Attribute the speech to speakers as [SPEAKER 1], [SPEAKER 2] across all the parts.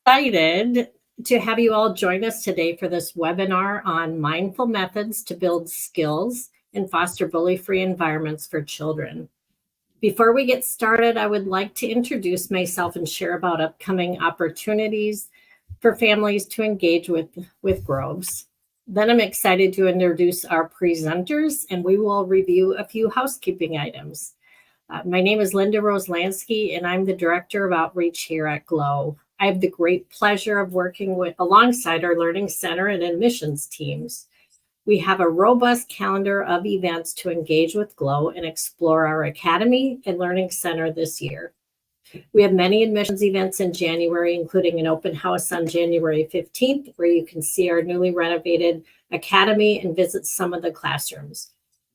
[SPEAKER 1] Excited to have you all join us today for this webinar on mindful methods to build skills and foster bully-free environments for children. Before we get started, I would like to introduce myself and share about upcoming opportunities for families to engage with Groves. Then I'm excited to introduce our presenters, and we will review a few housekeeping items. My name is Linda Rose Lansky, and I'm the Director of Outreach here at GLOW. I have the great pleasure of working alongside our Learning Center and admissions teams. We have a robust calendar of events to engage with GLOW and explore our Academy and Learning Center this year. We have many admissions events in January, including an open house on January 15th, where you can see our newly renovated Academy and visit some of the classrooms.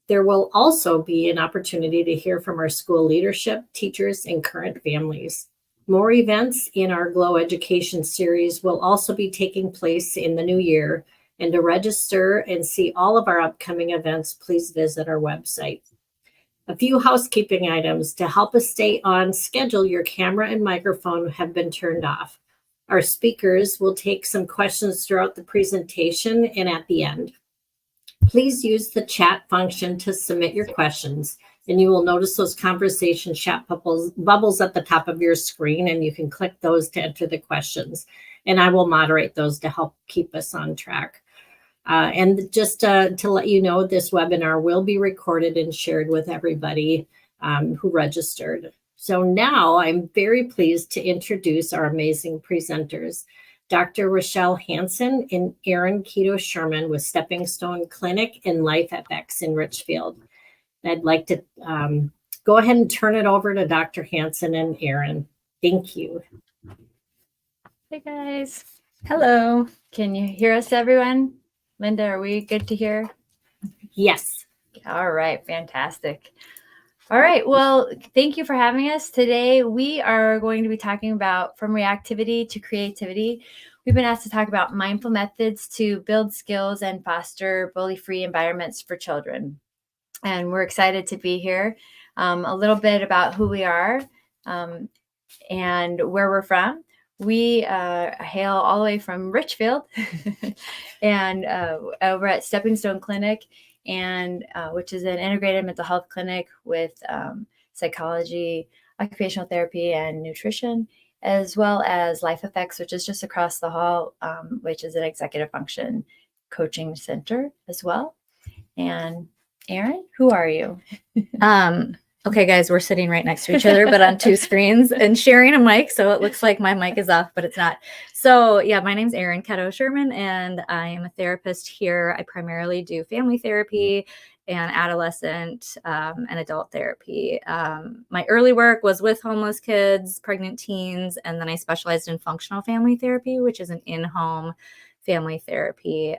[SPEAKER 1] There will also be an opportunity to hear from our school leadership, teachers, and current families. More events in our GLOW Education series will also be taking place in the new year, and to register and see all of our upcoming events, please visit our website. A few housekeeping items. To help us stay on schedule, your camera and microphone have been turned off. Our speakers will take some questions throughout the presentation and at the end. Please use the chat function to submit your questions, and you will notice those conversation chat bubbles at the top of your screen, and you can click those to enter the questions, and I will moderate those to help keep us on track. And just to let you know, this webinar will be recorded and shared with everybody who registered. So now I'm very pleased to introduce our amazing presenters. Dr. Rachelle Hansen and Erin Keto-Sherman with Stepping Stone Clinic and LICSW in Richfield. I'd like to go ahead and turn it over to Dr. Hansen and Erin. Thank you.
[SPEAKER 2] Hey guys. Hello. Can you hear us, everyone? Linda, are we good to hear?
[SPEAKER 1] Yes.
[SPEAKER 2] All right. Fantastic. All right. Well, thank you for having us. Today, we are going to be talking about from reactivity to creativity. We've been asked to talk about mindful methods to build skills and foster bully-free environments for children. And we're excited to be here. A little bit about who we are and where we're from. We hail all the way from Richfield and over at Stepping Stone Clinic, and which is an integrated mental health clinic with psychology, occupational therapy, and nutrition, as well as Life Effects, which is just across the hall, which is an executive function coaching center as well. And Erin, who are you?
[SPEAKER 3] Okay, guys, we're sitting right next to each other, but on two screens and sharing a mic. So it looks like my mic is off, but it's not. So yeah, my name's Erin Keto-Sherman, and I am a therapist here. I primarily do family therapy and adolescent and adult therapy. My early work was with homeless kids, pregnant teens, and then I specialized in functional family therapy, which is an in-home family therapy.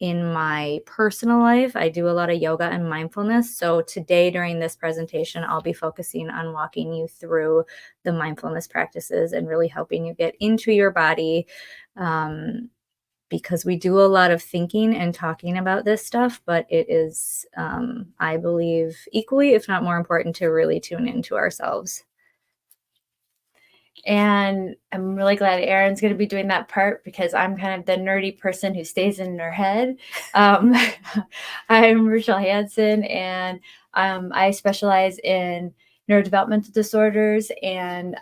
[SPEAKER 3] In my personal life, I do a lot of yoga and mindfulness. So today during this presentation, I'll be focusing on walking you through the mindfulness practices and really helping you get into your body, because we do a lot of thinking and talking about this stuff, but it is, I believe, equally, if not more important, to really tune into ourselves.
[SPEAKER 2] And I'm really glad Erin's going to be doing that part because I'm kind of the nerdy person who stays in her head. I'm Rachelle Hansen, and I specialize in neurodevelopmental disorders, and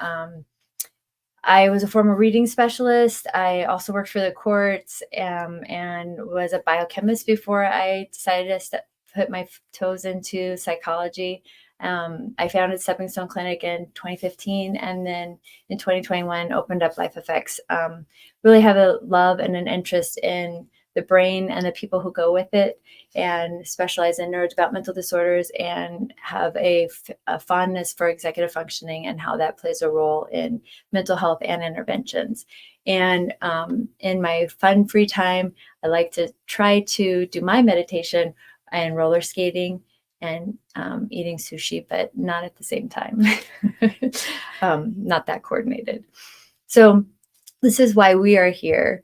[SPEAKER 2] I was a former reading specialist. I also worked for the courts and was a biochemist before I decided to put my toes into psychology. I founded Stepping Stone Clinic in 2015, and then in 2021 opened up Life Effects. Really have a love and an interest in the brain and the people who go with it, and specialize in neurodevelopmental disorders, and have a fondness for executive functioning and how that plays a role in mental health and interventions. And in my fun free time, I like to try to do my meditation and roller skating and eating sushi, but not at the same time. Not that coordinated. So this is why we are here.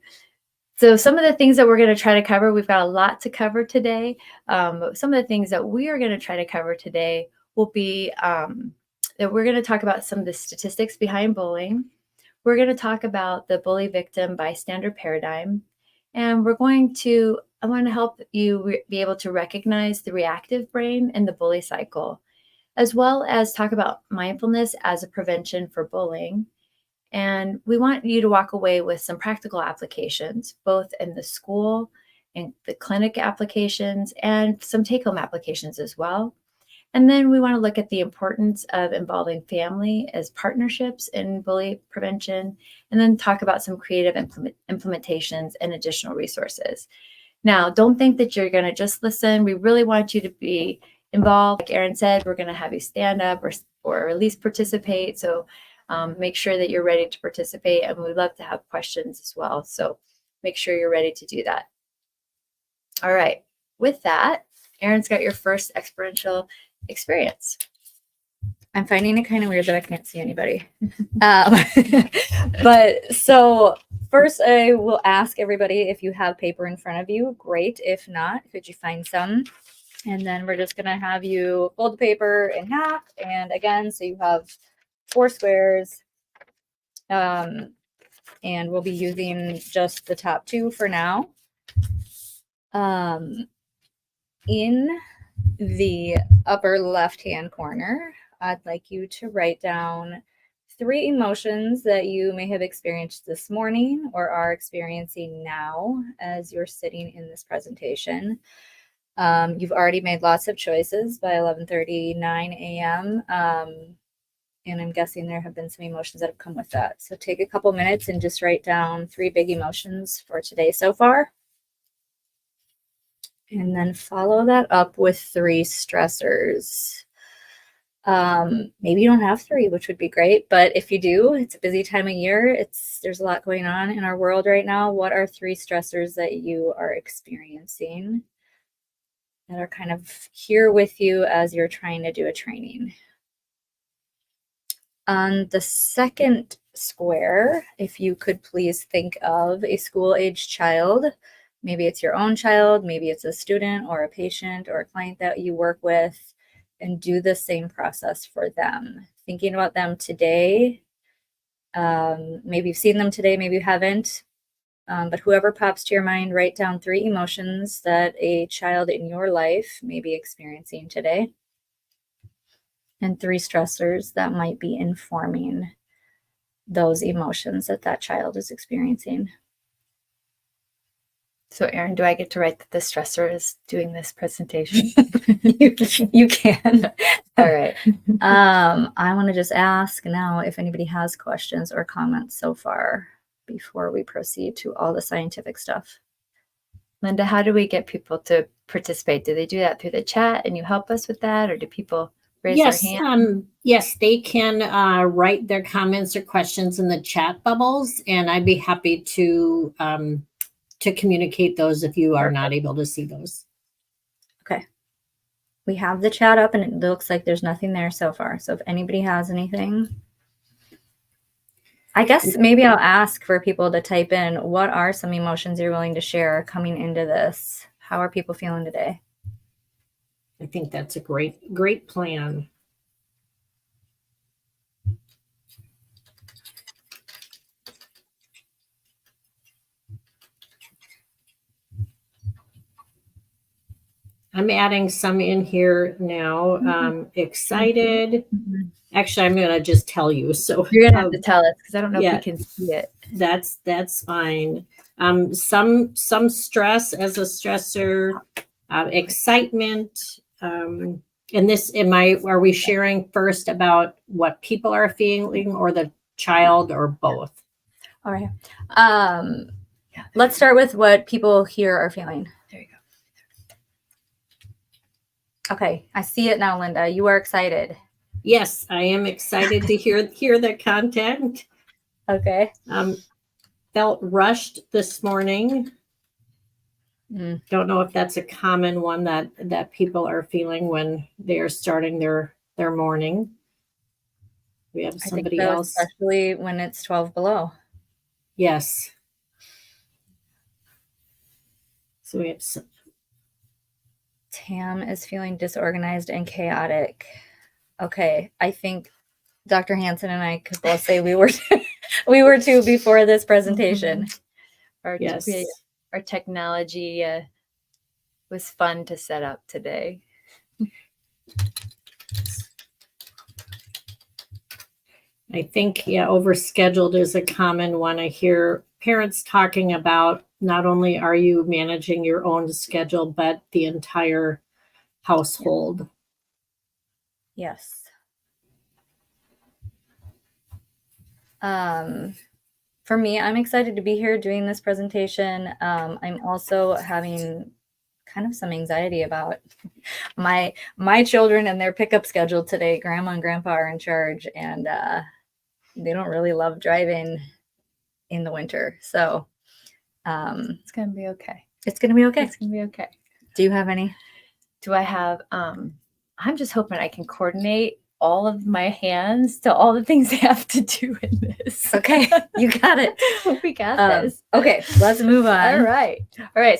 [SPEAKER 2] So some of the things that we're going to try to cover, we've got a lot to cover today. But some of the things that we are going to try to cover today will be that we're going to talk about some of the statistics behind bullying. we're going to talk about the bully victim bystander paradigm. And I want to help you be able to recognize the reactive brain and the bully cycle, as well as talk about mindfulness as a prevention for bullying. And we want you to walk away with some practical applications, both in the school and the clinic applications, and some take-home applications as well. And then we want to look at the importance of involving family as partnerships in bully prevention, and then talk about some creative implementations and additional resources. Now, don't think that you're going to just listen. We really want you to be involved. Like Erin said, we're going to have you stand up or at least participate. So make sure that you're ready to participate, and we'd love to have questions as well. So make sure you're ready to do that. All right. With that, Erin's got your first experiential experience.
[SPEAKER 3] I'm finding it kind of weird that I can't see anybody. But so first I will ask everybody if you have paper in front of you. Great. If not, could you find some? And then we're just going to have you fold the paper in half. And again, so you have 4 squares. And we'll be using just the top 2 for now. In the upper left-hand corner, I'd like you to write down 3 emotions that you may have experienced this morning or are experiencing now as you're sitting in this presentation. You've already made lots of choices by 11:39 a.m. And I'm guessing there have been some emotions that have come with that. So take a couple minutes and just write down 3 big emotions for today so far. And then follow that up with 3 stressors. Maybe you don't have 3, which would be great. But if you do, it's a busy time of year. There's a lot going on in our world right now. What are 3 stressors that you are experiencing that are kind of here with you as you're trying to do a training? On the second square, if you could please think of a school-aged child. Maybe it's your own child, maybe it's a student or a patient or a client that you work with, and do the same process for them. Thinking about them today. Maybe you've seen them today, maybe you haven't. But whoever pops to your mind, write down 3 emotions that a child in your life may be experiencing today, and 3 stressors that might be informing those emotions that that child is experiencing.
[SPEAKER 2] So Erin, do I get to write that the stressor is doing this presentation?
[SPEAKER 3] You can.
[SPEAKER 2] All right.
[SPEAKER 3] I want to just ask now if anybody has questions or comments so far before we proceed to all the scientific stuff.
[SPEAKER 2] Linda, how do we get people to participate? Do they do that through the chat and you help us with that, or do people raise their hand?
[SPEAKER 1] Yes, they can write their comments or questions in the chat bubbles, and I'd be happy to communicate those if you are not able to see those.
[SPEAKER 3] Okay. We have the chat up and it looks like there's nothing there so far. So if anybody has anything, I guess maybe I'll ask for people to type in, what are some emotions you're willing to share coming into this? How are people feeling today?
[SPEAKER 1] I think that's a great plan. I'm adding some in here now. Excited. Actually, I'm going to just tell you. So
[SPEAKER 2] you're going to have to tell us because I don't know if we can see it.
[SPEAKER 1] That's fine. Some stress as a stressor, excitement. And this, are we sharing first about what people are feeling or the child or both?
[SPEAKER 3] All right. Let's start with what people here are feeling.
[SPEAKER 2] There you go.
[SPEAKER 3] Okay, I see it now, Linda. You are excited.
[SPEAKER 1] Yes, I am excited to hear the content.
[SPEAKER 3] Okay.
[SPEAKER 1] Felt rushed this morning. Don't know if that's a common one that people are feeling when they are starting their morning. We have somebody else.
[SPEAKER 3] Especially when it's 12 below.
[SPEAKER 1] Yes. So we have
[SPEAKER 3] Tam is feeling disorganized and chaotic. Okay, I think Dr. Hansen and I could both say we were We were too before this presentation.
[SPEAKER 1] Yes.
[SPEAKER 2] Our technology was fun to set up today.
[SPEAKER 1] I think, overscheduled is a common one. I hear parents talking about not only are you managing your own schedule, but the entire household.
[SPEAKER 3] Yes. For me, I'm excited to be here doing this presentation. I'm also having kind of some anxiety about my children and their pickup schedule today. Grandma and grandpa are in charge, and they don't really love driving in the winter. So
[SPEAKER 2] it's gonna be okay.
[SPEAKER 3] It's gonna be okay.
[SPEAKER 2] It's gonna be okay.
[SPEAKER 3] Do you have any?
[SPEAKER 2] Do I have? I'm just hoping I can coordinate all of my hands to all the things they have to do in this.
[SPEAKER 3] Okay, you got it.
[SPEAKER 2] We got this.
[SPEAKER 3] Okay, let's move on.
[SPEAKER 2] All right.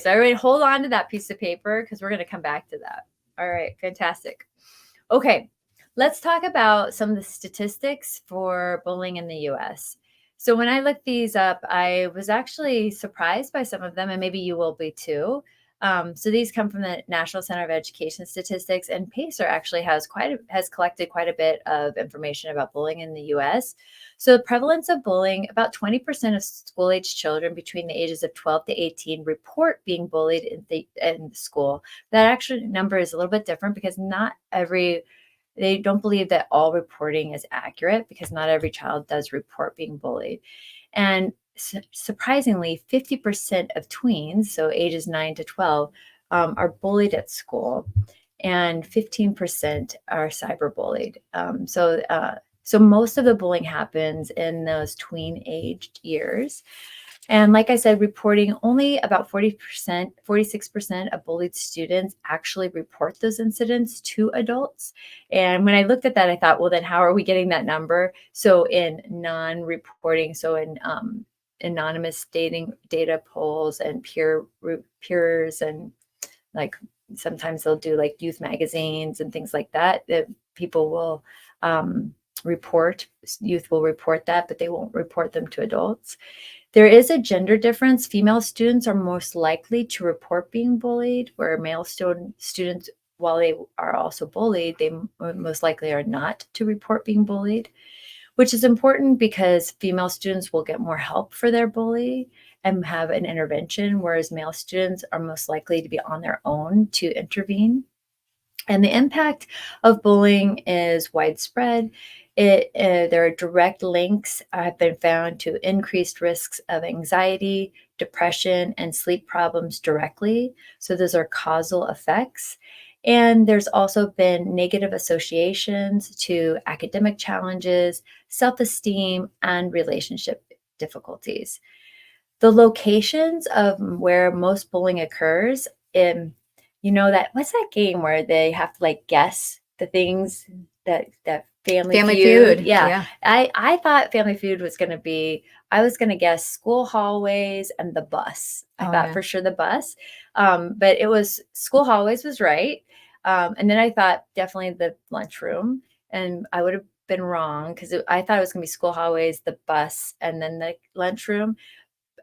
[SPEAKER 2] So everybody hold on to that piece of paper because we're going to come back to that. All right, fantastic. Okay, let's talk about some of the statistics for bullying in the U.S. So when I looked these up, I was actually surprised by some of them, and maybe you will be too. So these come from the National Center of Education Statistics, and PACER actually has collected quite a bit of information about bullying in the U.S. So the prevalence of bullying, about 20% of school-age children between the ages of 12 to 18 report being bullied in school. That actually number is a little bit different because they don't believe that all reporting is accurate because not every child does report being bullied. And surprisingly, 50% of tweens, so ages 9 to 12, are bullied at school, and 15% are cyberbullied. So most of the bullying happens in those tween-aged years. And like I said, reporting only about 46% of bullied students actually report those incidents to adults. And when I looked at that, I thought, well, then how are we getting that number? So in non-reporting, so in anonymous data polls and peers, and like sometimes they'll do like youth magazines and things like that people will youth will report that, but they won't report them to adults. There is a gender difference. Female students are most likely to report being bullied, where male students, while they are also bullied, they most likely are not to report being bullied, which is important because female students will get more help for their bully and have an intervention, whereas male students are most likely to be on their own to intervene. And the impact of bullying is widespread. There are direct links have been found to increased risks of anxiety, depression, and sleep problems directly. So those are causal effects. And there's also been negative associations to academic challenges, self-esteem, and relationship difficulties. The locations of where most bullying occurs what's that game where they have to like guess the things that Family Feud. Yeah. I thought Family Feud was going to be, I was going to guess school hallways and the bus. I thought for sure the bus. But it was school hallways was right. And then I thought definitely the lunchroom, and I would have been wrong because I thought it was going to be school hallways, the bus, and then the lunchroom,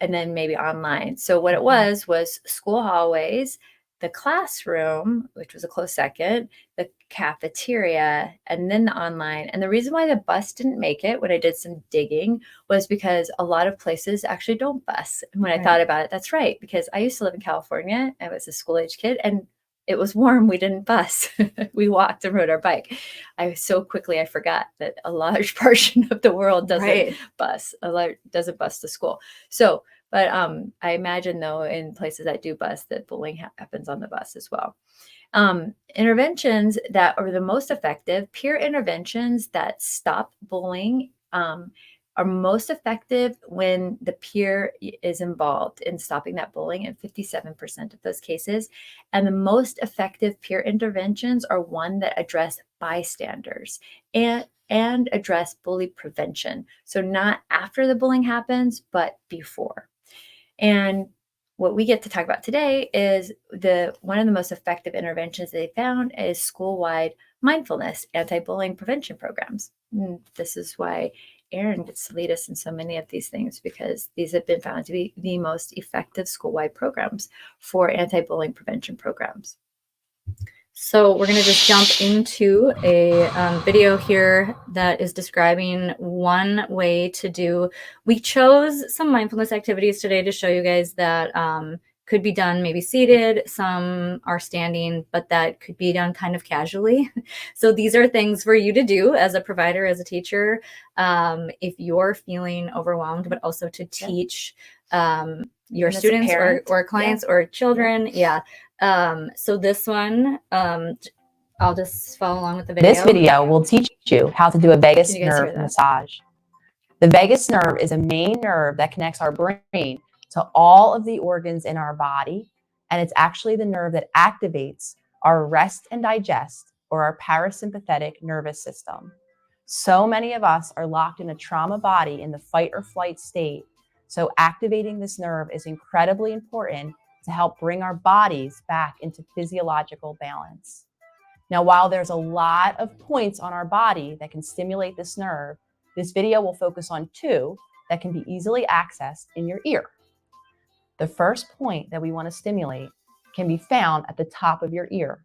[SPEAKER 2] and then maybe online. So what it was school hallways, the classroom, which was a close second, the cafeteria, and then the online. And the reason why the bus didn't make it when I did some digging was because a lot of places actually don't bus. And when I thought about it, that's right, because I used to live in California. I was a school-age kid, and it was warm. We didn't bus. We walked and rode our bike. I forgot that a large portion of the world doesn't bus. Doesn't bus to school. So, but I imagine though in places that do bus that bullying happens on the bus as well. Interventions that are the most effective, peer interventions that stop bullying, are most effective when the peer is involved in stopping that bullying in 57% of those cases. And the most effective peer interventions are one that address bystanders and address bully prevention. So not after the bullying happens, but before. And what we get to talk about today is one of the most effective interventions they found is school-wide mindfulness anti-bullying prevention programs. And this is why Erin gets to lead us in so many of these things, because these have been found to be the most effective school-wide programs for anti-bullying prevention programs.
[SPEAKER 3] So we're going to just jump into a video here that is describing one way to do. We chose some mindfulness activities today to show you guys that could be done maybe seated, some are standing, but that could be done kind of casually. So these are things for you to do as a provider, as a teacher, if you're feeling overwhelmed, but also to teach your students or clients or children. Yeah. So this one, I'll just follow along with the video.
[SPEAKER 4] This video will teach you how to do a vagus nerve massage. The vagus nerve is a main nerve that connects our brain to all of the organs in our body, and it's actually the nerve that activates our rest and digest, or our parasympathetic nervous system. So many of us are locked in a trauma body in the fight or flight state, so activating this nerve is incredibly important to help bring our bodies back into physiological balance. Now, while there's a lot of points on our body that can stimulate this nerve, this video will focus on 2 that can be easily accessed in your ear. The first point that we want to stimulate can be found at the top of your ear.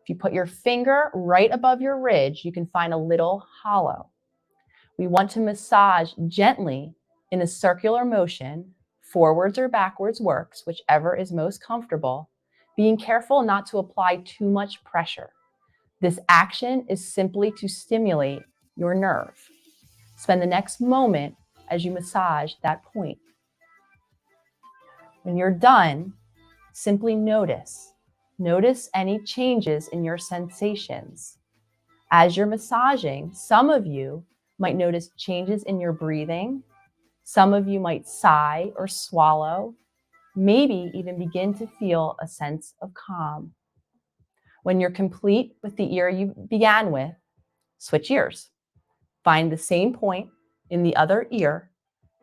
[SPEAKER 4] If you put your finger right above your ridge, you can find a little hollow. We want to massage gently in a circular motion. Forwards or backwards works, whichever is most comfortable, being careful not to apply too much pressure. This action is simply to stimulate your nerve. Spend the next moment as you massage that point. When you're done, simply notice. Notice any changes in your sensations. As you're massaging, some of you might notice changes in your breathing. Some of you might sigh or swallow, maybe even begin to feel a sense of calm. When you're complete with the ear you began with, switch ears. Find the same point in the other ear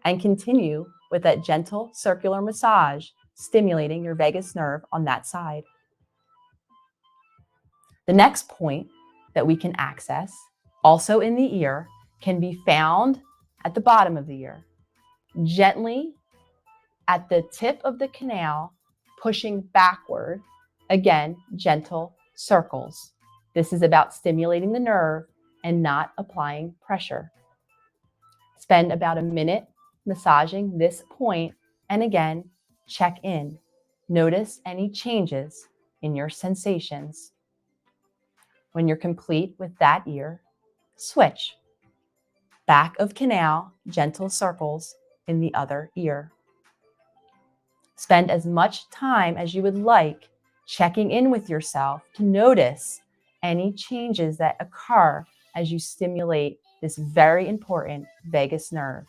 [SPEAKER 4] and continue with that gentle circular massage, stimulating your vagus nerve on that side. The next point that we can access, also in the ear, can be found at the bottom of the ear. Gently at the tip of the canal, pushing backward, again, gentle circles. This is about stimulating the nerve and not applying pressure. Spend about a minute massaging this point, and again, check in. Notice any changes in your sensations. When you're complete with that ear, switch. Back of canal, gentle circles in the other ear. Spend as much time as you would like checking in with yourself to notice any changes that occur as you stimulate this very important vagus nerve.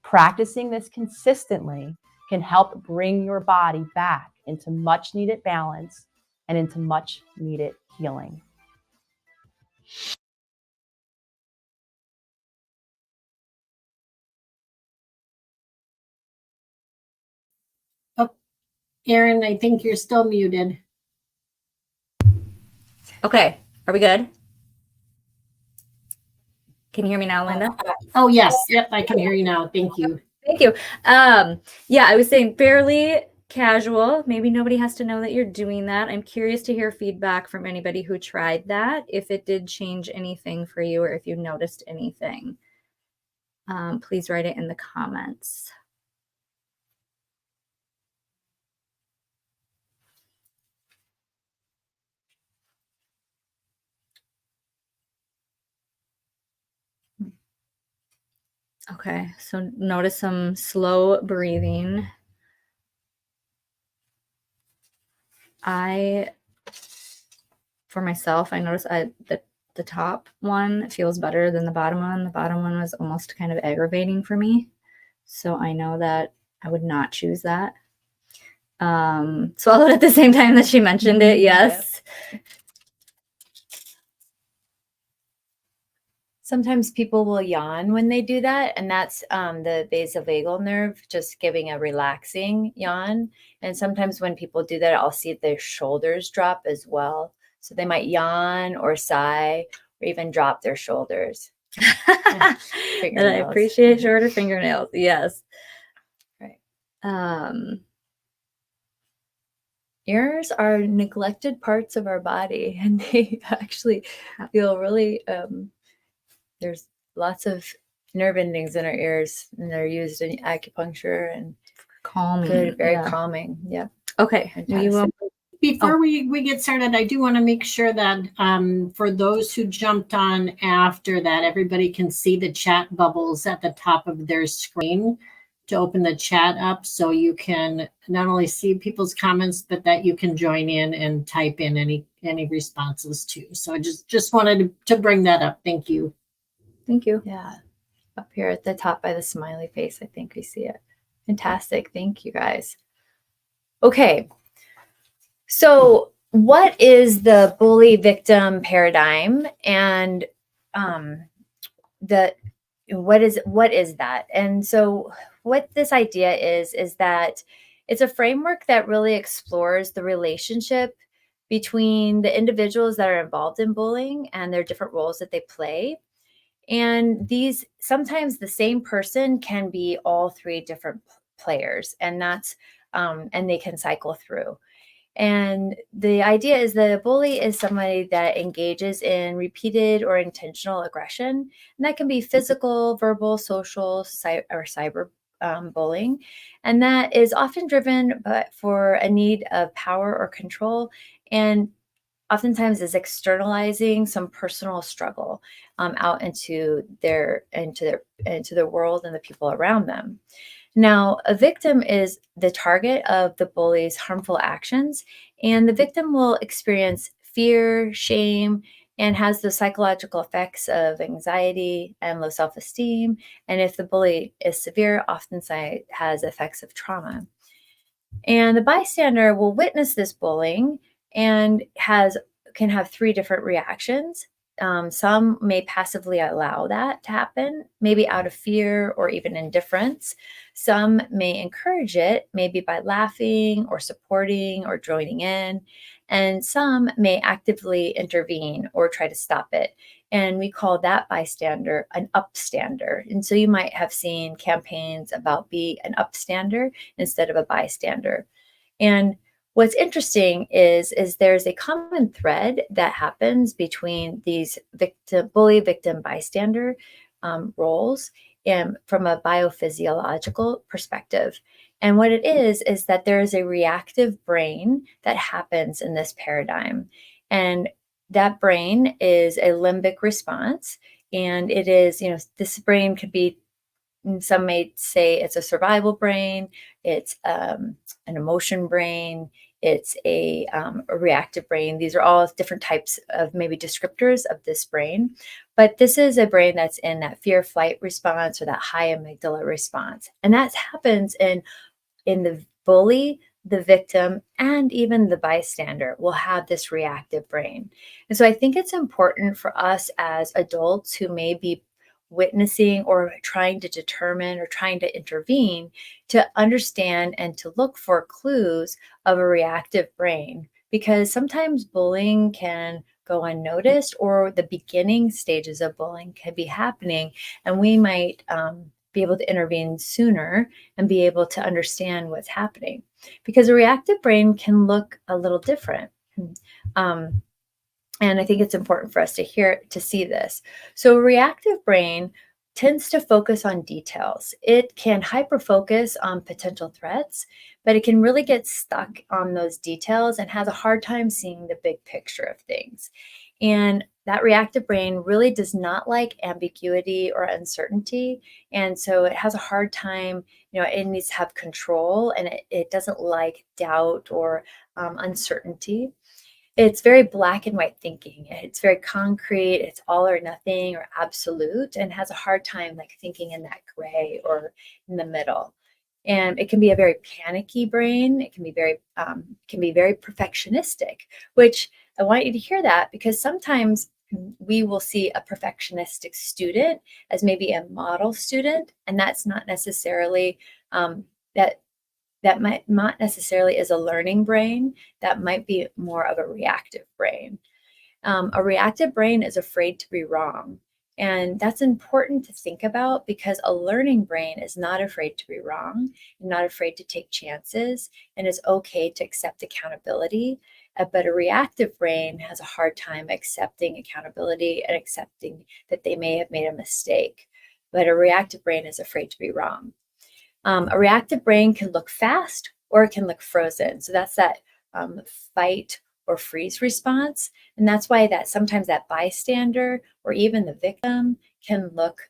[SPEAKER 4] Practicing this consistently can help bring your body back into much needed balance and into much needed healing.
[SPEAKER 1] Oh, Erin, I think you're still muted.
[SPEAKER 3] Okay, are we good? Can you hear me now, Linda?
[SPEAKER 1] Oh, yes. Yep, I can hear you now. Thank you.
[SPEAKER 3] Thank you. Yeah, I was saying fairly casual. Maybe nobody has to know that you're doing that. I'm curious to hear feedback from anybody who tried that, if it did change anything for you or if you noticed anything. Please write it in the comments. Okay, so notice some slow breathing. For myself, I noticed that the top one feels better than the bottom one. The bottom one was almost kind of aggravating for me. So I know that I would not choose that. Swallowed at the same time that she mentioned it, yes.
[SPEAKER 2] Sometimes people will yawn when they do that, and that's the vasovagal nerve just giving a relaxing yawn. And sometimes when people do that, I'll see their shoulders drop as well. So they might yawn or sigh or even drop their shoulders.
[SPEAKER 3] And I appreciate shorter fingernails. Yes.
[SPEAKER 2] Right.
[SPEAKER 3] Ears
[SPEAKER 2] are neglected parts of our body, and they actually feel really, there's lots of nerve endings in our ears, and they're used in acupuncture and
[SPEAKER 3] calming.
[SPEAKER 2] Good, very calming. Yeah.
[SPEAKER 3] Okay.
[SPEAKER 1] Before we get started, I do want to make sure that for those who jumped on after that, everybody can see the chat bubbles at the top of their screen to open the chat up, so you can not only see people's comments, but that you can join in and type in any responses too. So I just wanted to bring that up. Thank you.
[SPEAKER 3] Thank you.
[SPEAKER 2] Yeah. Up here at the top by the smiley face, I think we see it. Fantastic. Thank you, guys. Okay. So what is the bully victim paradigm, and what is that? And so what this idea is that it's a framework that really explores the relationship between the individuals that are involved in bullying and their different roles that they play. And these, sometimes the same person can be all three different players, and that's and they can cycle through. And the idea is that a bully is somebody that engages in repeated or intentional aggression. And that can be physical, verbal, social, or cyber bullying. And that is often driven for a need of power or control, and oftentimes is externalizing some personal struggle out into their world and the people around them. Now, a victim is the target of the bully's harmful actions, and the victim will experience fear, shame, and has the psychological effects of anxiety and low self-esteem. And if the bully is severe, often has effects of trauma. And the bystander will witness this bullying and can have three different reactions. Some may passively allow that to happen, maybe out of fear or even indifference. Some may encourage it, maybe by laughing or supporting or joining in. And some may actively intervene or try to stop it. And we call that bystander an upstander. And so you might have seen campaigns about be an upstander instead of a bystander. And what's interesting is there's a common thread that happens between these bully, victim, bystander roles from a biophysiological perspective. And what it is that there is a reactive brain that happens in this paradigm. And that brain is a limbic response. And it is, this brain could be, some may say it's a survival brain, it's an emotion brain, it's a reactive brain. These are all different types of maybe descriptors of this brain. But this is a brain that's in that fear flight response or that high amygdala response. And that happens in the bully, the victim, and even the bystander will have this reactive brain. And so I think it's important for us as adults who may be witnessing or trying to determine or trying to intervene to understand and to look for clues of a reactive brain, because sometimes bullying can go unnoticed, or the beginning stages of bullying can be happening, and we might be able to intervene sooner and be able to understand what's happening, because a reactive brain can look a little different. And I think it's important for us to see this. So a reactive brain tends to focus on details. It can hyper-focus on potential threats, but it can really get stuck on those details and has a hard time seeing the big picture of things. And that reactive brain really does not like ambiguity or uncertainty. And so it has a hard time, it needs to have control, and it doesn't like doubt or uncertainty. It's very black and white thinking. It's very concrete. It's all or nothing or absolute, and has a hard time thinking in that gray or in the middle. And it can be a very panicky brain. It can be very perfectionistic, which I want you to hear that, because sometimes we will see a perfectionistic student as maybe a model student, and that's not necessarily that might not necessarily is a learning brain. That might be more of a reactive brain. A reactive brain is afraid to be wrong. And that's important to think about because a learning brain is not afraid to be wrong, and not afraid to take chances, and is okay to accept accountability. But a reactive brain has a hard time accepting accountability and accepting that they may have made a mistake. But a reactive brain is afraid to be wrong. A reactive brain can look fast or it can look frozen. So that's that fight or freeze response. And that's why that sometimes that bystander or even the victim can look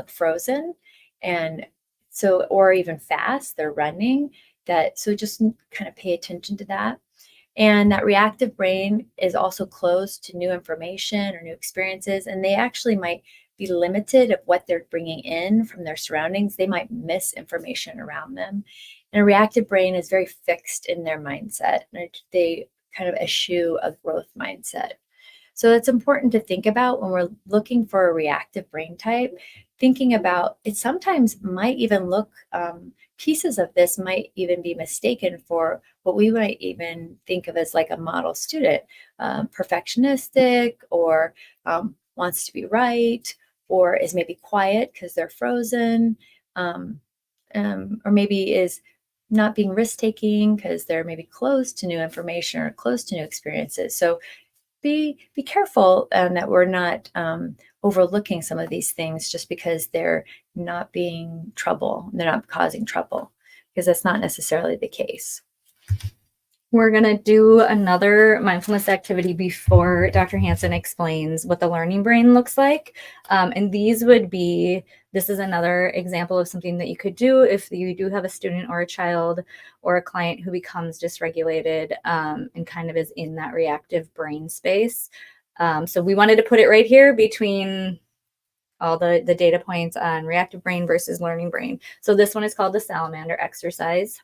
[SPEAKER 2] frozen, and so, or even fast, they're running. So just kind of pay attention to that. And that reactive brain is also closed to new information or new experiences, and they actually might be limited of what they're bringing in from their surroundings. They might miss information around them. And a reactive brain is very fixed in their mindset. They kind of eschew a growth mindset. So it's important to think about when we're looking for a reactive brain type, thinking about it sometimes might even look, pieces of this might even be mistaken for what we might even think of as like a model student, perfectionistic, or wants to be right, or is maybe quiet because they're frozen, or maybe is not being risk-taking because they're maybe closed to new information or closed to new experiences. So be careful that we're not overlooking some of these things just because they're not being trouble, they're not causing trouble, because that's not necessarily the case.
[SPEAKER 3] We're going to do another mindfulness activity before Dr. Hansen explains what the learning brain looks like. And this is another example of something that you could do if you do have a student or a child or a client who becomes dysregulated and kind of is in that reactive brain space. So we wanted to put it right here between all the data points on reactive brain versus learning brain. So this one is called the salamander exercise.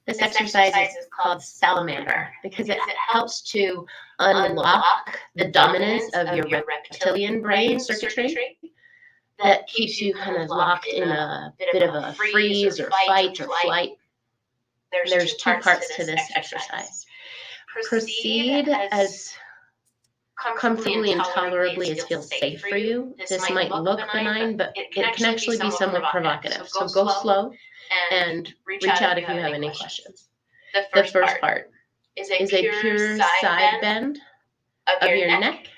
[SPEAKER 5] This exercise is called salamander because it helps to unlock the dominance of your reptilian brain circuitry that keeps you kind of locked in a bit of a freeze or fight or flight. There's two parts to this exercise. Proceed as comfortably and tolerably as feels safe for you. This might look benign, but it can actually be somewhat provocative. So go slow and reach out if you have any questions. The first part is a pure side bend of your neck.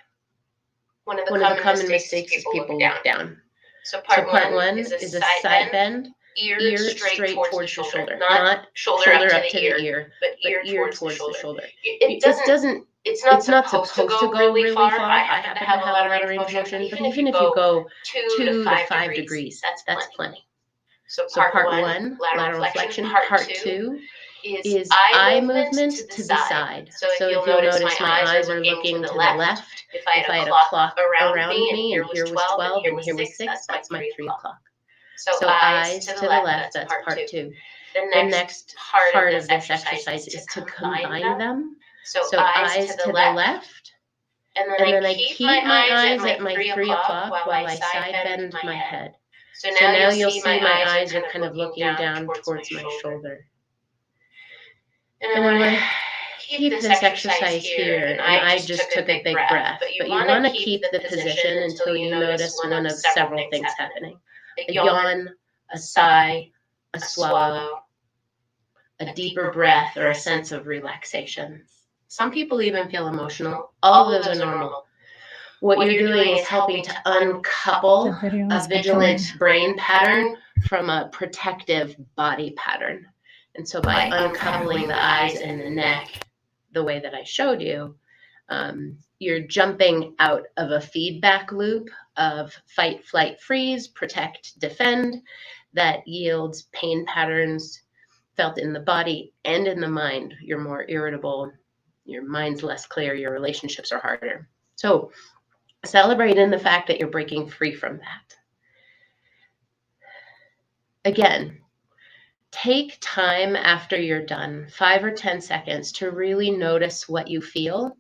[SPEAKER 5] One of the common mistakes is people look down. So part one is a side bend, ear straight towards the shoulder, not shoulder up to the ear, but ear towards the shoulder. It's not supposed to go really far. I happen to have a lot of range of motion, but even if you go 2 to 5 degrees, that's plenty. So part one, lateral flexion. Part two is eye movement to the side. So if you'll notice, my eyes are looking to the left. If I had a clock around me and here was 12 and here was 6, that's my 3 o'clock. So eyes to the left, that's part two. The next part of this exercise is to combine them. So eyes to the left, and then I keep my eyes at my 3 o'clock while I side bend my head. So now you'll see my eyes are kind of looking down towards my shoulder. And I'm going to keep this exercise here, and I just took a big breath. But you want to keep the position until you notice one of several things happening. A yawn, a sigh, a swallow, a deeper breath, or a sense of relaxation. Some people even feel emotional. All of those are normal. What you're doing is helping to uncouple a vigilant brain pattern from a protective body pattern. And so by uncoupling the eyes and the neck the way that I showed you, you're jumping out of a feedback loop of fight, flight, freeze, protect, defend that yields pain patterns felt in the body and in the mind. You're more irritable, your mind's less clear, your relationships are harder. So celebrate in the fact that you're breaking free from that. Again, take time after you're done, 5 or 10 seconds, to really notice what you feel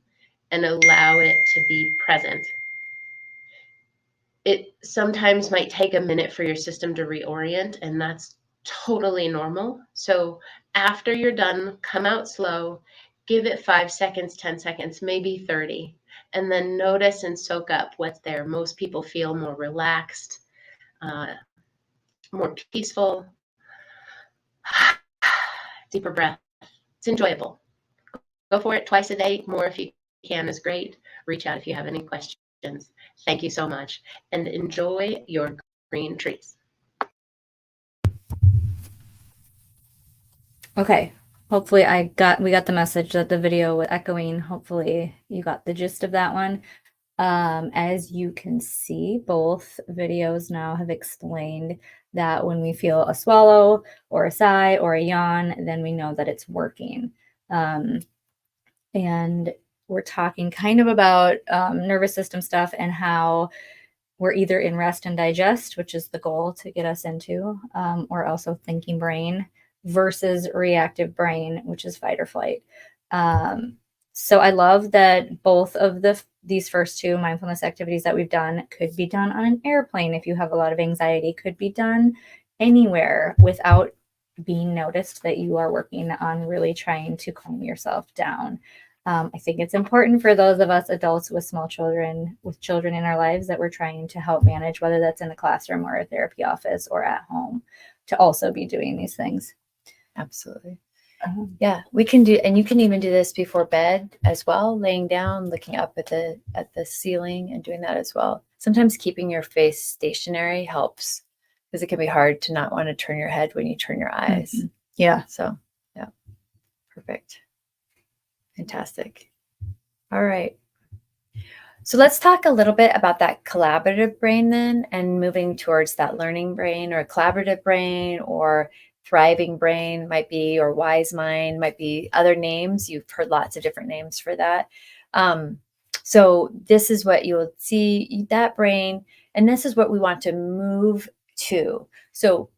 [SPEAKER 5] and allow it to be present. It sometimes might take a minute for your system to reorient, and that's totally normal. So after you're done, come out slow, give it 5 seconds, 10 seconds, maybe 30. and then notice and soak up what's there. Most people feel more relaxed, more peaceful. Deeper breath. It's enjoyable. Go for it twice a day. More if you can is great. Reach out if you have any questions. Thank you so much, and enjoy your green trees.
[SPEAKER 3] Okay. Hopefully we got the message that the video was echoing. Hopefully you got the gist of that one. As you can see, both videos now have explained that when we feel a swallow or a sigh or a yawn, then we know that it's working. And we're talking kind of about nervous system stuff and how we're either in rest and digest, which is the goal to get us into, or also thinking brain versus reactive brain, which is fight or flight. So I love that both of these first two mindfulness activities that we've done could be done on an airplane if you have a lot of anxiety, could be done anywhere without being noticed that you are working on really trying to calm yourself down. I think it's important for those of us adults with small children, with children in our lives that we're trying to help manage, whether that's in a classroom or a therapy office or at home, to also be doing these things.
[SPEAKER 2] Absolutely. Yeah, we can do, and you can even do this before bed as well, laying down, looking up at the ceiling and doing that as well. Sometimes keeping your face stationary helps because it can be hard to not want to turn your head when you turn your eyes.
[SPEAKER 3] Mm-hmm. Yeah.
[SPEAKER 2] So, yeah. Perfect. Fantastic. All right. So let's talk a little bit about that collaborative brain then, and moving towards that learning brain or collaborative brain or thriving brain might be, or wise mind might be other names. You've heard lots of different names for that. So this is what you'll see, that brain, and this is what we want to move to. So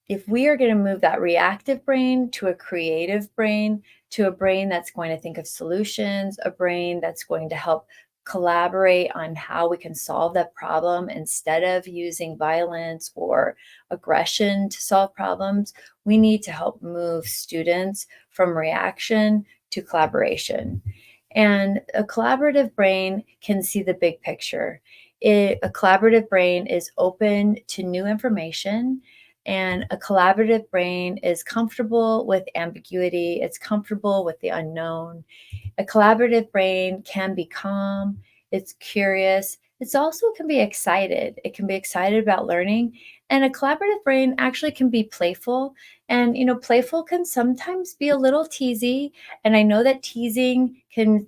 [SPEAKER 2] if we are going to move that reactive brain to a creative brain, to a brain that's going to think of solutions, a brain that's going to help collaborate on how we can solve that problem instead of using violence or aggression to solve problems, we need to help move students from reaction to collaboration. And a collaborative brain can see the big picture. A collaborative brain is open to new information. And a collaborative brain is comfortable with ambiguity. It's comfortable with the unknown. A collaborative brain can be calm. It's curious. It's also can be excited. It can be excited about learning. And a collaborative brain actually can be playful. And, playful can sometimes be a little teasy. And I know that teasing can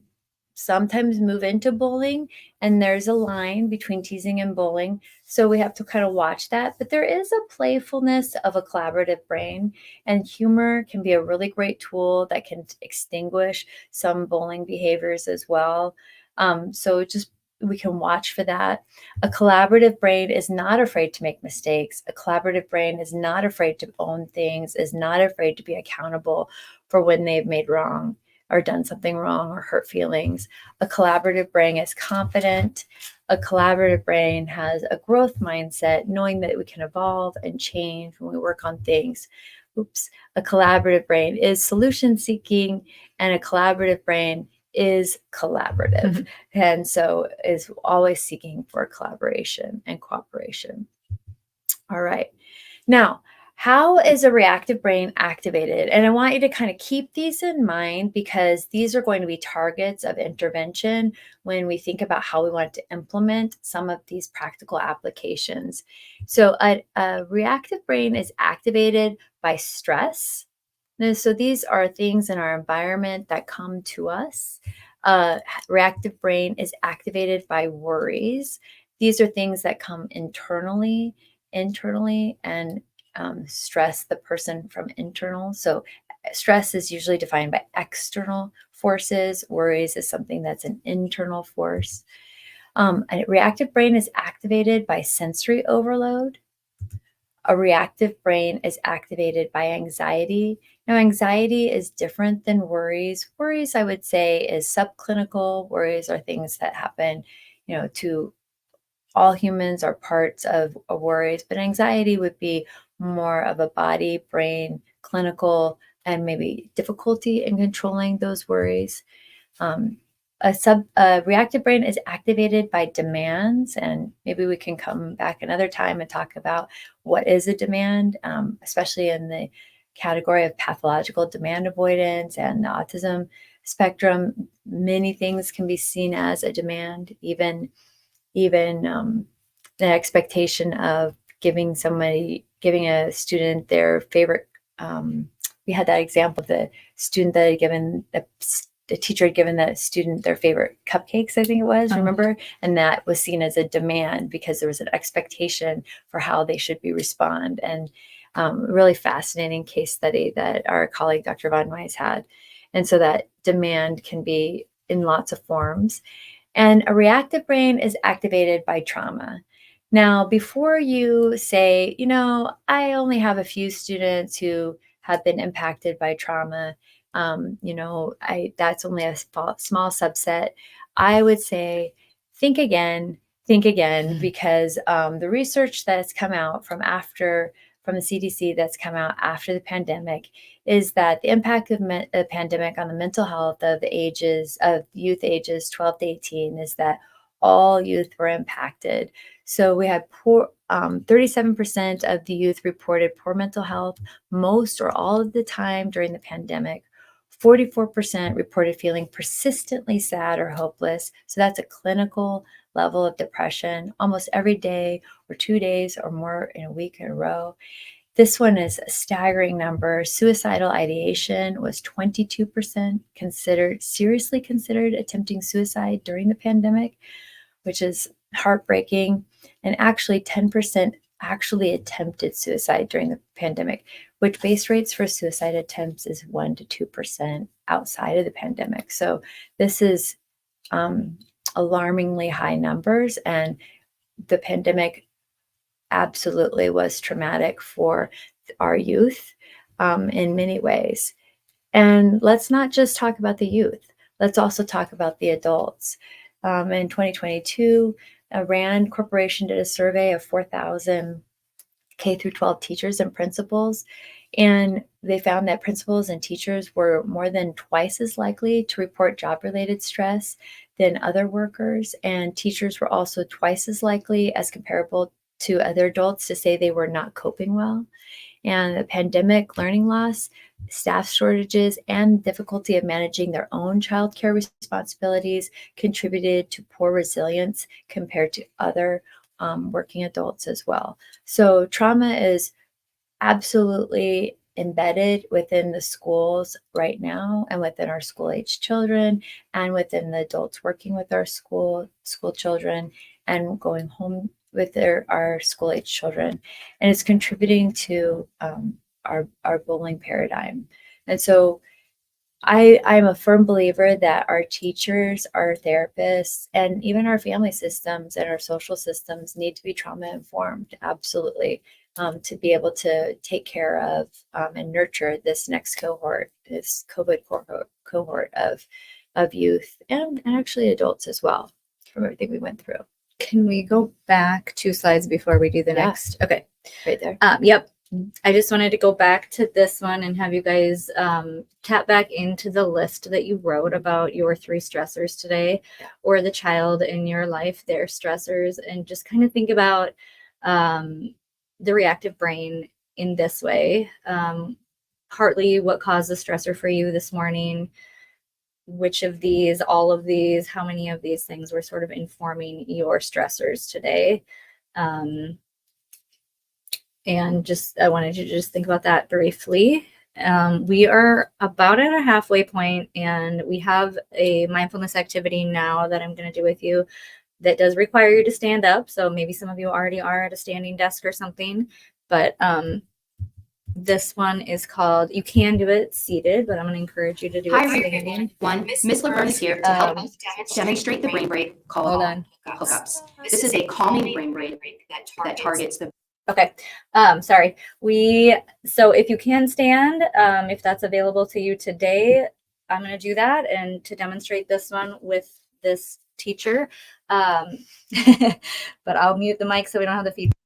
[SPEAKER 2] sometimes move into bullying, and there's a line between teasing and bullying. So we have to kind of watch that. But there is a playfulness of a collaborative brain, and humor can be a really great tool that can extinguish some bullying behaviors as well. So just we can watch for that. A collaborative brain is not afraid to make mistakes. A collaborative brain is not afraid to own things, is not afraid to be accountable for when they've made wrong or done something wrong or hurt feelings. A collaborative brain is confident. A collaborative brain has a growth mindset, knowing that we can evolve and change when we work on things. A collaborative brain is solution seeking, and a collaborative brain is collaborative. And so is always seeking for collaboration and cooperation. All right. Now, how is a reactive brain activated? And I want you to kind of keep these in mind because these are going to be targets of intervention when we think about how we want to implement some of these practical applications. So a reactive brain is activated by stress. So these are things in our environment that come to us. Reactive brain is activated by worries. These are things that come internally and stress the person from internal. So stress is usually defined by external forces. Worries is something that's an internal force. A reactive brain is activated by sensory overload. A reactive brain is activated by anxiety. Now, anxiety is different than worries. Worries, I would say, is subclinical. Worries are things that happen, to all humans are parts of worries, but anxiety would be more of a body, brain, clinical, and maybe difficulty in controlling those worries. a reactive brain is activated by demands, and maybe we can come back another time and talk about what is a demand, especially in the category of pathological demand avoidance and the autism spectrum. Many things can be seen as a demand, even the expectation of giving a student their favorite. We had that example of the student that had given the teacher had given the student their favorite cupcakes, I think it was, remember? And that was seen as a demand because there was an expectation for how they should respond. And really fascinating case study that our colleague, Dr. Von Weiss, had. And so that demand can be in lots of forms. And a reactive brain is activated by trauma. Now, before you say, I only have a few students who have been impacted by trauma, that's only a small subset. I would say, think again, because the research that's come out from the CDC that's come out after the pandemic is that the impact of the pandemic on the mental health of youth ages 12 to 18 is that all youth were impacted. So we had 37% of the youth reported poor mental health most or all of the time during the pandemic. 44% reported feeling persistently sad or hopeless. So that's a clinical level of depression almost every day or 2 days or more in a week in a row. This one is a staggering number. Suicidal ideation was 22% seriously considered attempting suicide during the pandemic, which is heartbreaking. And actually 10% actually attempted suicide during the pandemic, which base rates for suicide attempts is 1 to 2% outside of the pandemic. So this is alarmingly high numbers, and the pandemic absolutely was traumatic for our youth in many ways. And let's not just talk about the youth. Let's also talk about the adults. In 2022, Rand Corporation did a survey of 4,000 K through 12 teachers and principals, and they found that principals and teachers were more than twice as likely to report job-related stress than other workers, and teachers were also twice as likely as comparable to other adults to say they were not coping well. And the pandemic, learning loss, staff shortages, and difficulty of managing their own childcare responsibilities contributed to poor resilience compared to other working adults as well. So trauma is absolutely embedded within the schools right now, and within our school-age children, and within the adults working with our school children and going home with our school-age children. And it's contributing to our bullying paradigm. And so I'm a firm believer that our teachers, our therapists, and even our family systems and our social systems need to be trauma informed, absolutely, to be able to take care of and nurture this next cohort, this COVID cohort of youth and actually adults as well, from everything we went through.
[SPEAKER 3] Can we go back 2 slides before we do the next? Okay.
[SPEAKER 2] Right there.
[SPEAKER 3] Yep. I just wanted to go back to this one and have you guys tap back into the list that you wrote about your 3 stressors today, or the child in your life, their stressors, and just kind of think about the reactive brain in this way. Partly what caused the stressor for you this morning, which of these, all of these, how many of these things were sort of informing your stressors today. And I wanted you to just think about that briefly. We are about at a halfway point, and we have a mindfulness activity now that I'm going to do with you that does require you to stand up. So maybe some of you already are at a standing desk or something, but this one is called, you can do it seated, but I'm going to encourage you to do it standing.
[SPEAKER 6] Miss LaVerne is here to help demonstrate the brain break called hookups. This is a calming brain break that targets the.
[SPEAKER 3] Okay. Sorry. So if you can stand, if that's available to you today, I'm going to do that and to demonstrate this one with this teacher. But I'll mute the mic so we don't have the feedback.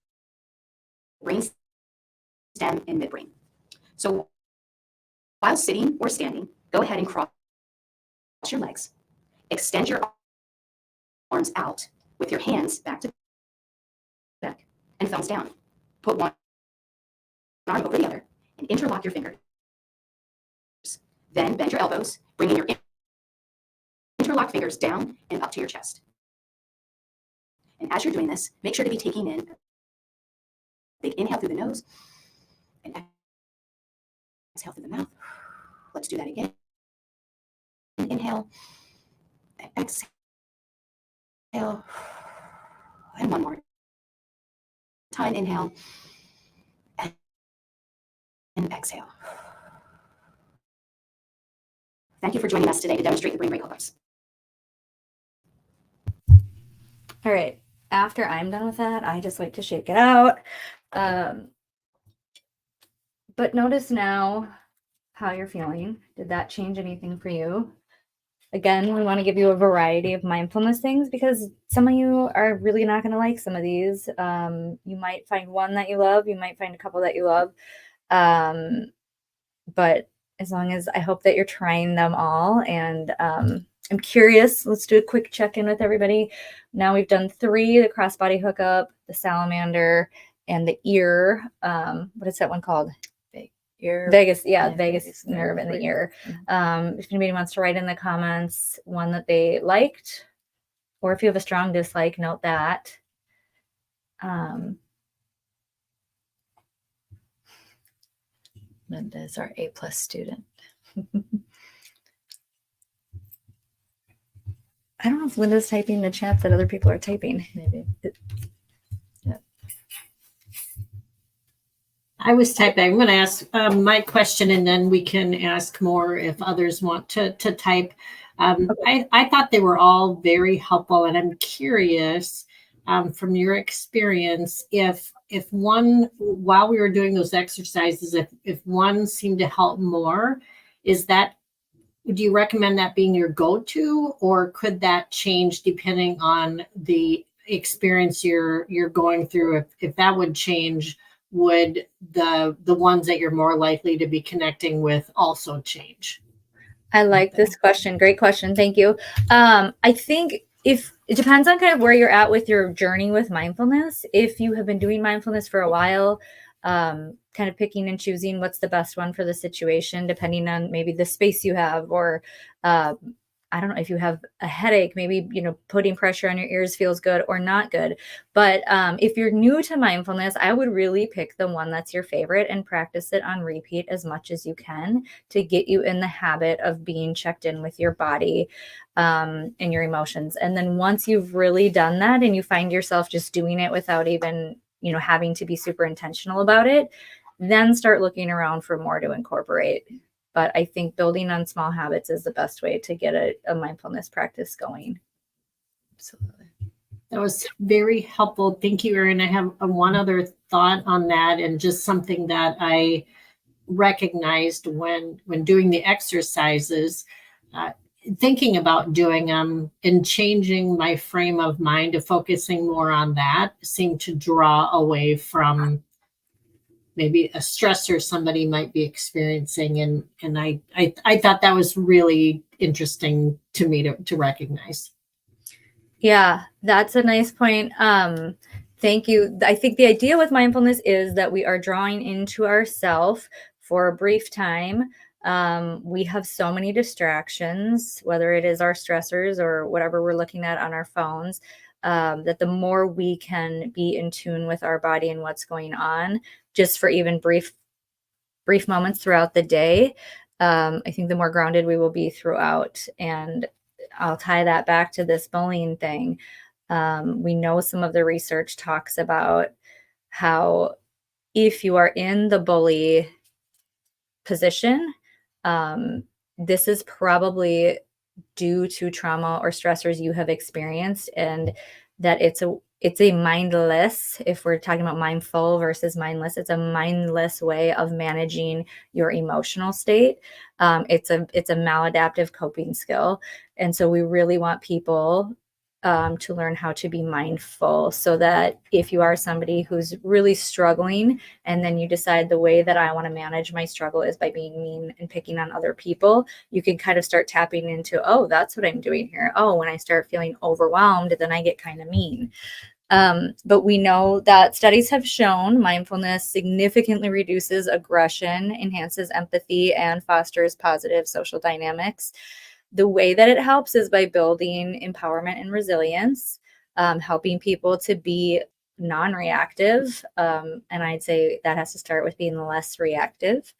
[SPEAKER 6] Brain stem and midbrain. So while sitting or standing, go ahead and cross your legs Extend your arms out with your hands back to back and thumbs down. Put one arm over the other and interlock your fingers. Then bend your elbows, bringing your interlocked fingers down and up to your chest. And as you're doing this, make sure to be taking in a big inhale through the nose and exhale through the mouth. Let's do that again. Inhale and exhale. And one more time. Inhale and exhale. Thank you for joining us today to demonstrate the brain break call-ups.
[SPEAKER 3] All right. After I'm done with that, I just like to shake it out. But notice now how you're feeling. Did that change anything for you? Again, we want to give you a variety of mindfulness things because some of you are really not going to like some of these. You might find one that you love. You might find a couple that you love. But as long as I hope that you're trying them all. And I'm curious. Let's do a quick check-in with everybody. Now we've done 3, the crossbody hookup, the salamander, and the ear. What is that one called? Vagus nerve in the ear. If anybody wants to write in the comments one that they liked, or if you have a strong dislike, note that.
[SPEAKER 2] Linda is our A+ student.
[SPEAKER 3] I don't know if Linda's typing the chat that other people are typing.
[SPEAKER 2] Maybe.
[SPEAKER 1] I was typing. I'm going to ask my question, and then we can ask more if others want to type. I thought they were all very helpful, and I'm curious from your experience if one, while we were doing those exercises, if one seemed to help more, would you recommend that being your go-to, or could that change depending on the experience you're going through? If that would change, would the ones that you're more likely to be connecting with also change?
[SPEAKER 3] I like this question. Great question. Thank you. I think if it depends on kind of where you're at with your journey with mindfulness. If you have been doing mindfulness for a while, kind of picking and choosing what's the best one for the situation, depending on maybe the space you have, or I don't know, if you have a headache, maybe, putting pressure on your ears feels good or not good. But if you're new to mindfulness, I would really pick the one that's your favorite and practice it on repeat as much as you can to get you in the habit of being checked in with your body and your emotions. And then once you've really done that and you find yourself just doing it without even, having to be super intentional about it, then start looking around for more to incorporate. But I think building on small habits is the best way to get a mindfulness practice going.
[SPEAKER 2] Absolutely.
[SPEAKER 1] That was very helpful. Thank you, Erin. I have one other thought on that, and just something that I recognized when doing the exercises, thinking about doing them and changing my frame of mind to focusing more on that seemed to draw away from maybe a stressor somebody might be experiencing. And I thought that was really interesting to me to recognize.
[SPEAKER 3] Yeah, that's a nice point. Thank you. I think the idea with mindfulness is that we are drawing into ourself for a brief time. We have so many distractions, whether it is our stressors or whatever we're looking at on our phones, that the more we can be in tune with our body and what's going on, just for even brief moments throughout the day, I think the more grounded we will be throughout. And I'll tie that back to this bullying thing. We know some of the research talks about how if you are in the bully position, this is probably due to trauma or stressors you have experienced, and that it's a mindless, if we're talking about mindful versus mindless, it's a mindless way of managing your emotional state. It's a maladaptive coping skill. And so we really want people to learn how to be mindful, so that if you are somebody who's really struggling and then you decide the way that I want to manage my struggle is by being mean and picking on other people, you can kind of start tapping into, oh, that's what I'm doing here. Oh, when I start feeling overwhelmed, then I get kind of mean. But we know that studies have shown mindfulness significantly reduces aggression, enhances empathy, and fosters positive social dynamics. The way that it helps is by building empowerment and resilience, helping people to be non-reactive. And I'd say that has to start with being less reactive.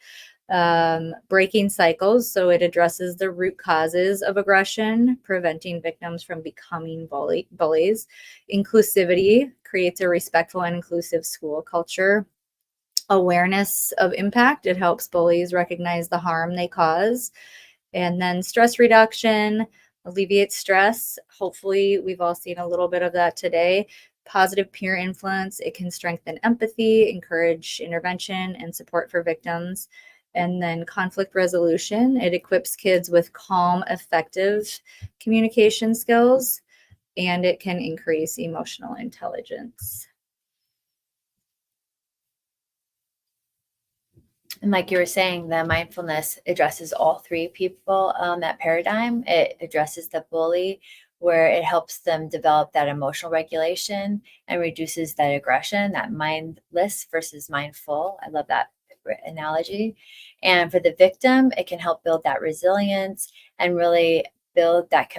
[SPEAKER 3] Breaking cycles, so it addresses the root causes of aggression, preventing victims from becoming bullies. Inclusivity creates a respectful and inclusive school culture. Awareness of impact, it helps bullies recognize the harm they cause. And then stress reduction, alleviates stress. Hopefully, we've all seen a little bit of that today. Positive peer influence, it can strengthen empathy, encourage intervention and support for victims. And then conflict resolution, it equips kids with calm, effective communication skills, and it can increase emotional intelligence.
[SPEAKER 2] And like you were saying, the mindfulness addresses all three people that paradigm. It addresses the bully, where it helps them develop that emotional regulation and reduces that aggression, that mindless versus mindful. I love that analogy. And for the victim, it can help build that resilience and really build that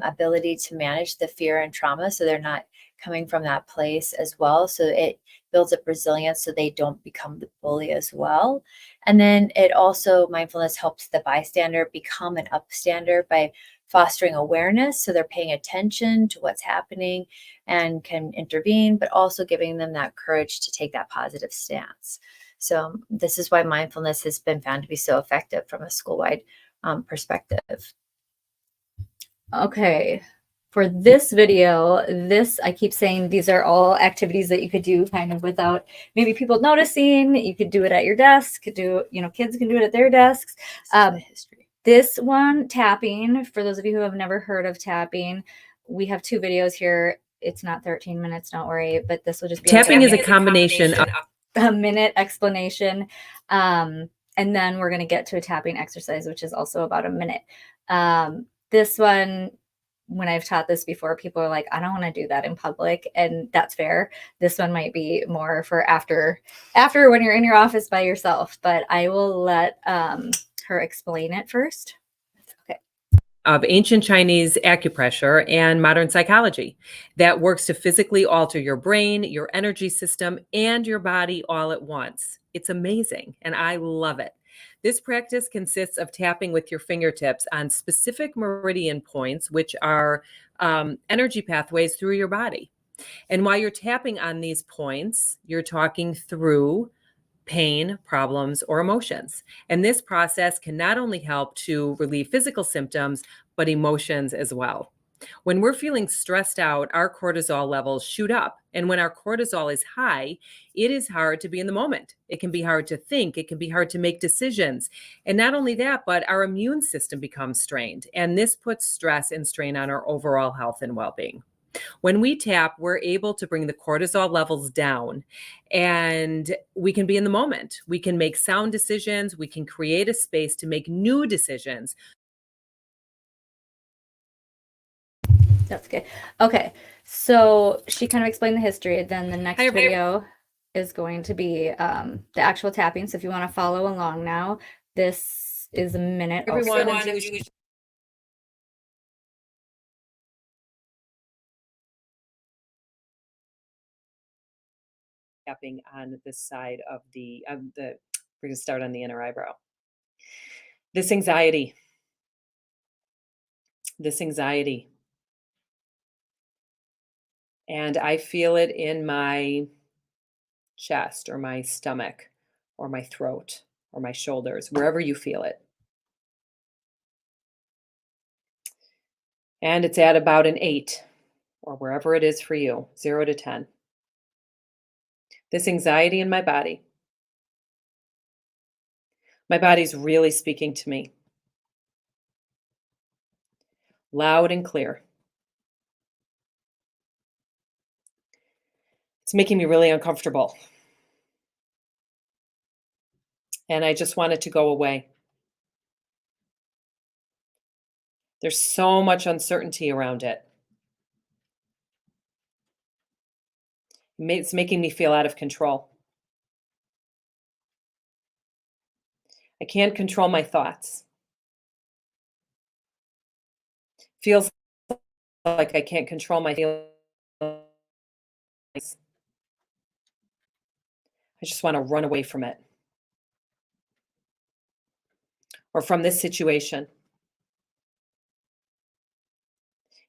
[SPEAKER 2] ability to manage the fear and trauma, so they're not coming from that place as well. So it builds up resilience so they don't become the bully as well. And then it also, mindfulness helps the bystander become an upstander by fostering awareness. So they're paying attention to what's happening and can intervene, but also giving them that courage to take that positive stance. So this is why mindfulness has been found to be so effective from a school-wide perspective.
[SPEAKER 3] Okay. For this video, I keep saying these are all activities that you could do kind of without maybe people noticing. You could do it at your desk, kids can do it at their desks. This one, tapping, for those of you who have never heard of tapping, we have 2 videos here. It's not 13 minutes, don't worry, but this will just be
[SPEAKER 7] tapping is a combination of
[SPEAKER 3] a minute explanation. And then we're going to get to a tapping exercise, which is also about a minute. This one, when I've taught this before, people are like, I don't want to do that in public. And that's fair. This one might be more for after when you're in your office by yourself, but I will let her explain it first. Okay.
[SPEAKER 7] Of ancient Chinese acupressure and modern psychology that works to physically alter your brain, your energy system, and your body all at once. It's amazing, and I love it. This practice consists of tapping with your fingertips on specific meridian points, which are energy pathways through your body. And while you're tapping on these points, you're talking through pain, problems, or emotions. And this process can not only help to relieve physical symptoms, but emotions as well. When we're feeling stressed out, our cortisol levels shoot up. And when our cortisol is high, it is hard to be in the moment. It can be hard to think. It can be hard to make decisions. And not only that, but our immune system becomes strained. And this puts stress and strain on our overall health and well-being. When we tap, we're able to bring the cortisol levels down, and we can be in the moment. We can make sound decisions. We can create a space to make new decisions.
[SPEAKER 3] That's good. Okay. So she kind of explained the history. Then the next video is going to be the actual tapping. So if you want to follow along now, this is a minute.
[SPEAKER 7] Everyone, tapping on the side of we're going to start on the inner eyebrow. This anxiety, and I feel it in my chest or my stomach or my throat or my shoulders, wherever you feel it. And it's at about an 8 or wherever it is for you, 0 to 10. This anxiety in my body's really speaking to me. Loud and clear. It's making me really uncomfortable. And I just want it to go away. There's so much uncertainty around it. It's making me feel out of control. I can't control my thoughts. Feels like I can't control my feelings. I just want to run away from it. Or from this situation.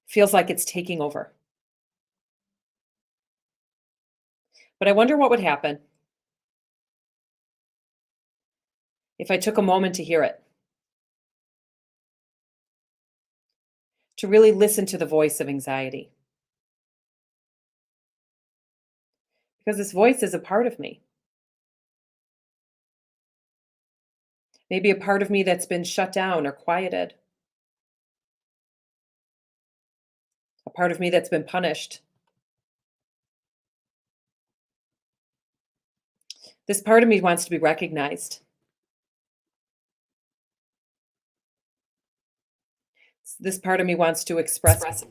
[SPEAKER 7] Feels like it's taking over. But I wonder what would happen if I took a moment to hear it. To really listen to the voice of anxiety. Because this voice is a part of me. Maybe a part of me that's been shut down or quieted. A part of me that's been punished. This part of me wants to be recognized. This part of me wants to express.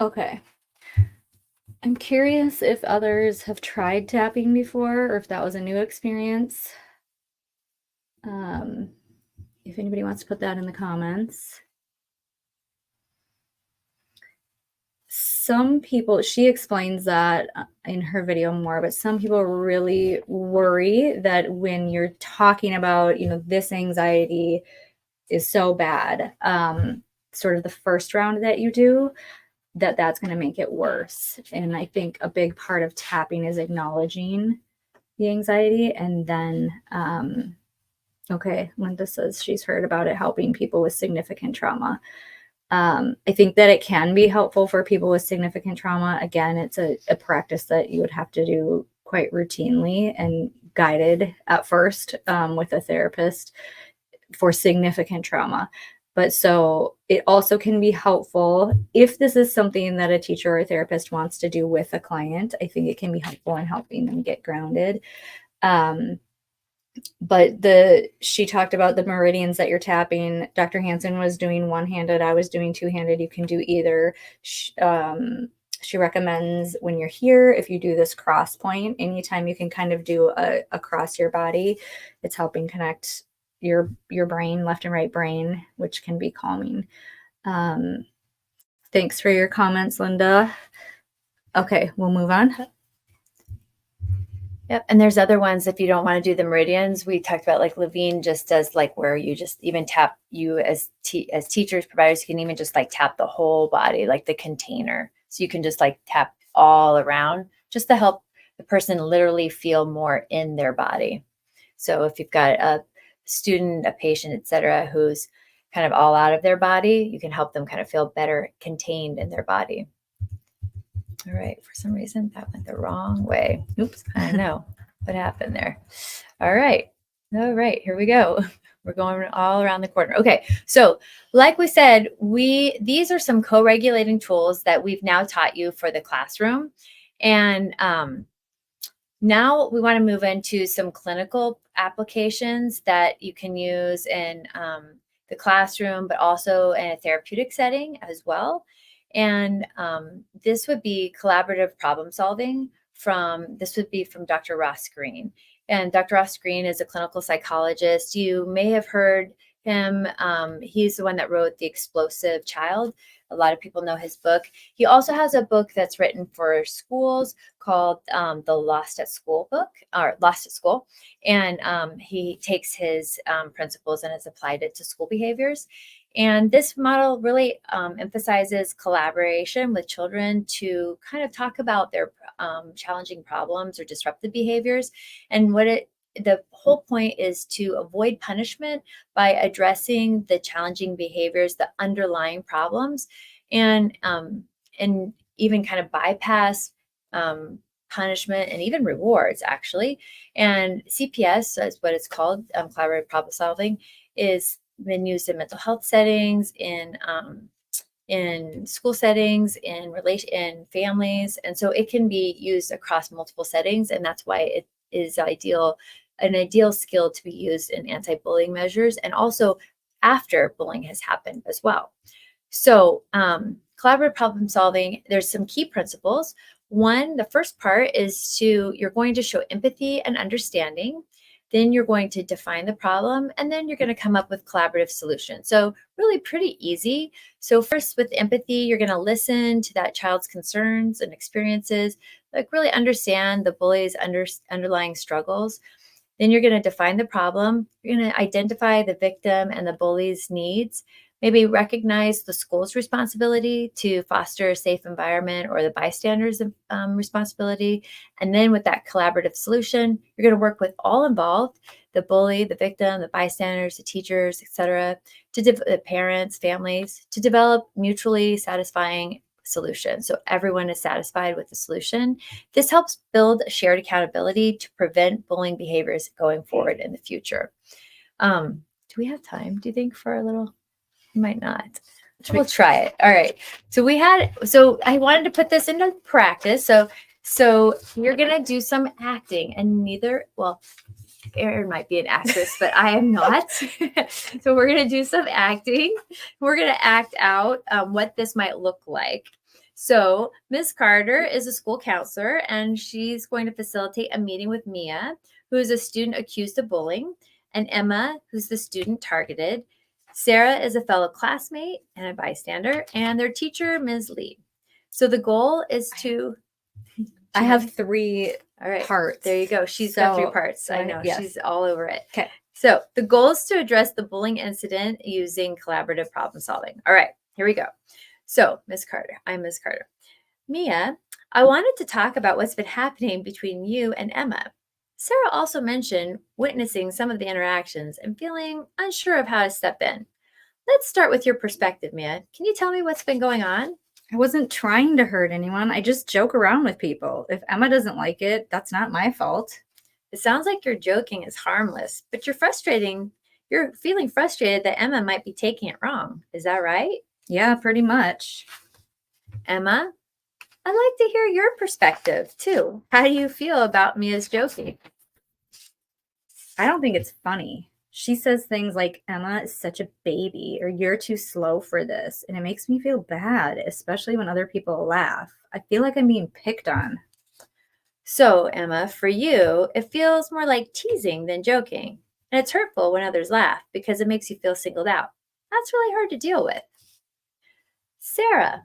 [SPEAKER 3] Okay. I'm curious if others have tried tapping before or if that was a new experience. If anybody wants to put that in the comments. Some people, she explains that in her video more, but some people really worry that when you're talking about, this anxiety is so bad, sort of the first round that you do, that's going to make it worse. And I think a big part of tapping is acknowledging the anxiety. And then, okay, Linda says she's heard about it helping people with significant trauma. I think that it can be helpful for people with significant trauma. Again, it's a practice that you would have to do quite routinely and guided at first with a therapist for significant trauma. But so it also can be helpful if this is something that a teacher or a therapist wants to do with a client. I think it can be helpful in helping them get grounded. But she talked about the meridians that you're tapping. Dr. Hansen was doing one-handed. I was doing two-handed. You can do either. She recommends when you're here, if you do this cross point, anytime you can kind of do across your body, it's helping connect your brain, left and right brain, which can be calming. Thanks for your comments, Linda. Okay, we'll move on.
[SPEAKER 2] Yep. And there's other ones, if you don't want to do the meridians, we talked about like Levine just does like where you just even tap you as teachers, providers, you can even just like tap the whole body, like the container. So you can just like tap all around just to help the person literally feel more in their body. So if you've got a student, a patient, et cetera, who's kind of all out of their body, you can help them kind of feel better contained in their body. All right. For some reason, that went the wrong way. Oops. I know what happened there. All right. All right. Here we go. We're going all around the corner. Okay. So like we said, these are some co-regulating tools that we've now taught you for the classroom. And now we want to move into some clinical applications that you can use in the classroom, but also in a therapeutic setting as well. And this would be collaborative problem solving from Dr. Ross Green. And Dr. Ross Green is a clinical psychologist. You may have heard him. He's the one that wrote The Explosive Child. A lot of people know his book. He also has a book that's written for schools called the Lost at School book, or Lost at School. And he takes his principles and has applied it to school behaviors. And this model really emphasizes collaboration with children to kind of talk about their challenging problems or disruptive behaviors. And the whole point is to avoid punishment by addressing the challenging behaviors, the underlying problems, and even kind of bypass punishment and even rewards, actually. And CPS is what it's called, collaborative problem solving, is been used in mental health settings, in in school settings, in families. And so it can be used across multiple settings. And that's why it is an ideal skill to be used in anti-bullying measures and also after bullying has happened as well. So collaborative problem solving, there's some key principles. One, the first part is you're going to show empathy and understanding. Then you're going to define the problem, and then you're going to come up with collaborative solutions. So really pretty easy. So first with empathy, you're going to listen to that child's concerns and experiences, like really understand the bully's underlying struggles. Then you're going to define the problem. You're going to identify the victim and the bully's needs. Maybe recognize the school's responsibility to foster a safe environment or the bystander's responsibility. And then with that collaborative solution, you're going to work with all involved, the bully, the victim, the bystanders, the teachers, etc., the parents, families, to develop mutually satisfying solutions. So everyone is satisfied with the solution. This helps build a shared accountability to prevent bullying behaviors going forward in the future. Do we have time, do you think, for a little? We might not. We'll try it. All right. So I wanted to put this into practice. So you're going to do some acting, and Erin might be an actress, but I am not. So we're going to do some acting. We're going to act out what this might look like. So Ms. Carter is a school counselor, and she's going to facilitate a meeting with Mia, who is a student accused of bullying, and Emma, who's the student targeted. Sarah is a fellow classmate and a bystander, and their teacher, Ms. Lee. So the goal is to...
[SPEAKER 3] I have 3
[SPEAKER 2] all right,
[SPEAKER 3] parts.
[SPEAKER 2] There you go. She's got 3 parts. I know.
[SPEAKER 3] Yes.
[SPEAKER 2] She's all over it.
[SPEAKER 3] Okay.
[SPEAKER 2] So the goal is to address the bullying incident using collaborative problem solving. All right, here we go. So Ms. Carter, I'm Ms. Carter. Mia, I wanted to talk about what's been happening between you and Emma. Sarah also mentioned witnessing some of the interactions and feeling unsure of how to step in. Let's start with your perspective, Mia. Can you tell me what's been going on?
[SPEAKER 3] I wasn't trying to hurt anyone. I just joke around with people. If Emma doesn't like it, that's not my fault.
[SPEAKER 2] It sounds like your joking is harmless, but you're feeling frustrated that Emma might be taking it wrong. Is that right?
[SPEAKER 3] Yeah, pretty much.
[SPEAKER 2] Emma, I'd like to hear your perspective too. How do you feel about Mia's joking?
[SPEAKER 3] I don't think it's funny. She says things like, Emma is such a baby, or you're too slow for this. And it makes me feel bad, especially when other people laugh. I feel like I'm being picked on.
[SPEAKER 2] So, Emma, for you, it feels more like teasing than joking. And it's hurtful when others laugh because it makes you feel singled out. That's really hard to deal with. Sarah,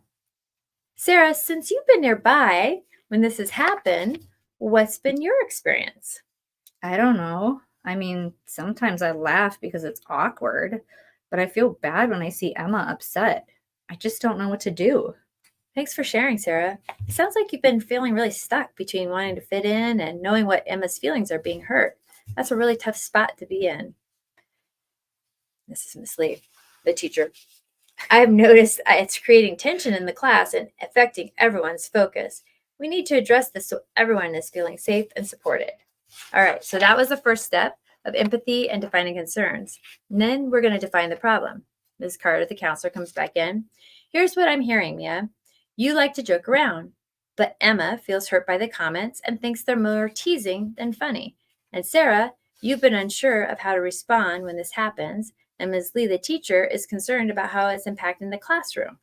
[SPEAKER 2] since you've been nearby when this has happened, what's been your experience?
[SPEAKER 3] I don't know. I mean, sometimes I laugh because it's awkward, but I feel bad when I see Emma upset. I just don't know what to do.
[SPEAKER 2] Thanks for sharing, Sarah. It sounds like you've been feeling really stuck between wanting to fit in and knowing what Emma's feelings are being hurt. That's a really tough spot to be in. This is Miss Lee, the teacher. I've noticed it's creating tension in the class and affecting everyone's focus. We need to address this so everyone is feeling safe and supported. All right, so that was the first step of empathy and defining concerns. And then we're going to define the problem. Ms. Carter, the counselor, comes back in. Here's what I'm hearing, Mia. You like to joke around, but Emma feels hurt by the comments and thinks they're more teasing than funny. And Sarah, you've been unsure of how to respond when this happens. And Ms. Lee, the teacher, is concerned about how it's impacting the classroom.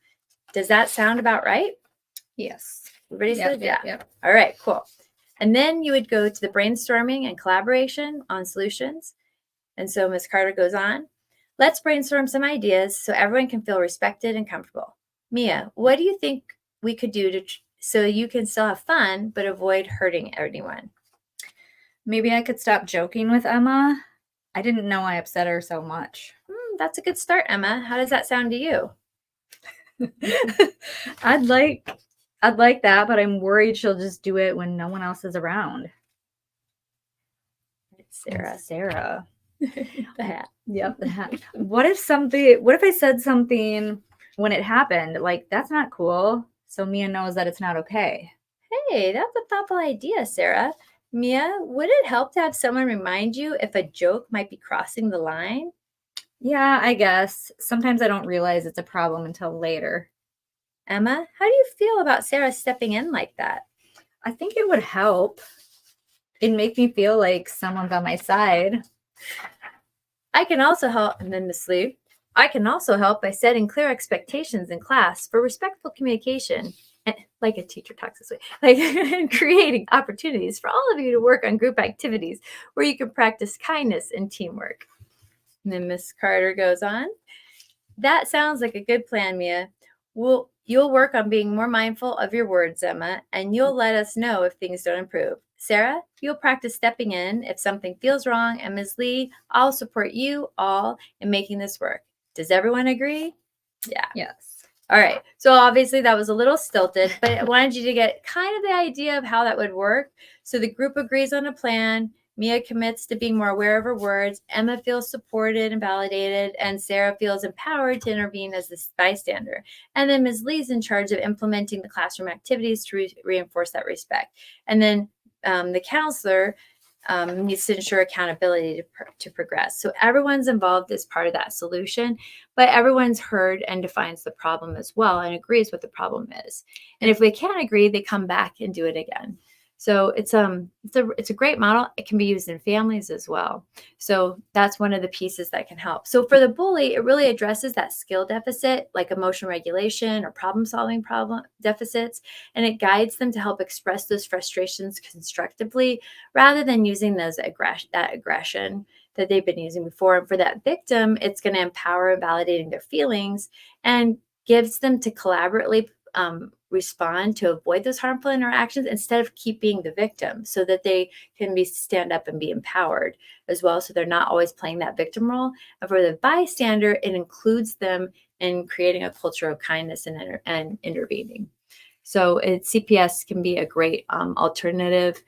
[SPEAKER 2] Does that sound about right?
[SPEAKER 3] Yes.
[SPEAKER 2] Everybody said yeah. Yep. All right, cool. And then you would go to the brainstorming and collaboration on solutions. And so Ms. Carter goes on, let's brainstorm some ideas so everyone can feel respected and comfortable. Mia, what do you think we could do so you can still have fun but avoid hurting anyone?
[SPEAKER 3] Maybe I could stop joking with Emma. I didn't know I upset her so much.
[SPEAKER 2] That's a good start, Emma. How does that sound to you?
[SPEAKER 3] I'd like that, but I'm worried she'll just do it when no one else is around.
[SPEAKER 2] It's Sarah.
[SPEAKER 3] Sarah.
[SPEAKER 2] The hat.
[SPEAKER 3] Yep, the hat. What if I said something when it happened? Like, that's not cool. So Mia knows that it's not okay.
[SPEAKER 2] Hey, that's a thoughtful idea, Sarah. Mia, would it help to have someone remind you if a joke might be crossing the line?
[SPEAKER 3] Yeah, I guess. Sometimes I don't realize it's a problem until later.
[SPEAKER 2] Emma, how do you feel about Sarah stepping in like that?
[SPEAKER 3] I think it would help. It'd make me feel like someone's on my side.
[SPEAKER 2] I can also help, and then Miss Lee, I can also help by setting clear expectations in class for respectful communication, and, like a teacher talks this way, like and creating opportunities for all of you to work on group activities where you can practice kindness and teamwork. And then Miss Carter goes on, that sounds like a good plan, Mia. You'll work on being more mindful of your words, Emma, and you'll let us know if things don't improve. Sarah, you'll practice stepping in if something feels wrong, and Ms. Lee, I'll support you all in making this work. Does everyone agree? Yeah.
[SPEAKER 3] Yes.
[SPEAKER 2] All right. So obviously that was a little stilted, but I wanted you to get kind of the idea of how that would work. So the group agrees on a plan. Mia commits to being more aware of her words. Emma feels supported and validated, and Sarah feels empowered to intervene as the bystander. And then Ms. Lee's in charge of implementing the classroom activities to reinforce that respect. And then the counselor needs to ensure accountability to progress. So everyone's involved as part of that solution, but everyone's heard and defines the problem as well and agrees what the problem is. And if they can't agree, they come back and do it again. So it's a great model. It can be used in families as well. So that's one of the pieces that can help. So for the bully, it really addresses that skill deficit, like emotion regulation or problem-solving deficits, and it guides them to help express those frustrations constructively rather than using that aggression that they've been using before. And for that victim, it's going to empower validating their feelings and gives them to collaboratively respond to avoid those harmful interactions instead of keep being the victim, so that they can stand up and be empowered as well. So they're not always playing that victim role. And for the bystander, it includes them in creating a culture of kindness and intervening. So CPS can be a great alternative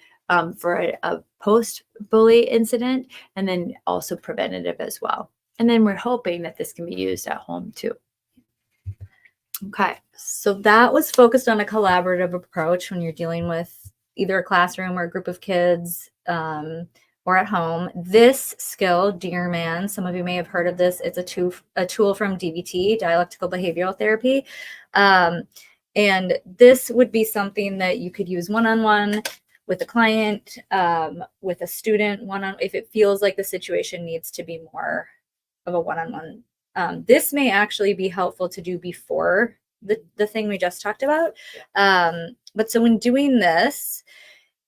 [SPEAKER 2] for a post-bully incident, and then also preventative as well. And then we're hoping that this can be used at home too.
[SPEAKER 3] Okay, so that was focused on a collaborative approach when you're dealing with either a classroom or a group of kids or at home. This skill, Dearman, some of you may have heard of this. It's a tool from DBT, dialectical behavioral therapy. And this would be something that you could use one-on-one with a client, with a student, if it feels like the situation needs to be more of a one-on-one. This may actually be helpful to do before the thing we just talked about. But so when doing this,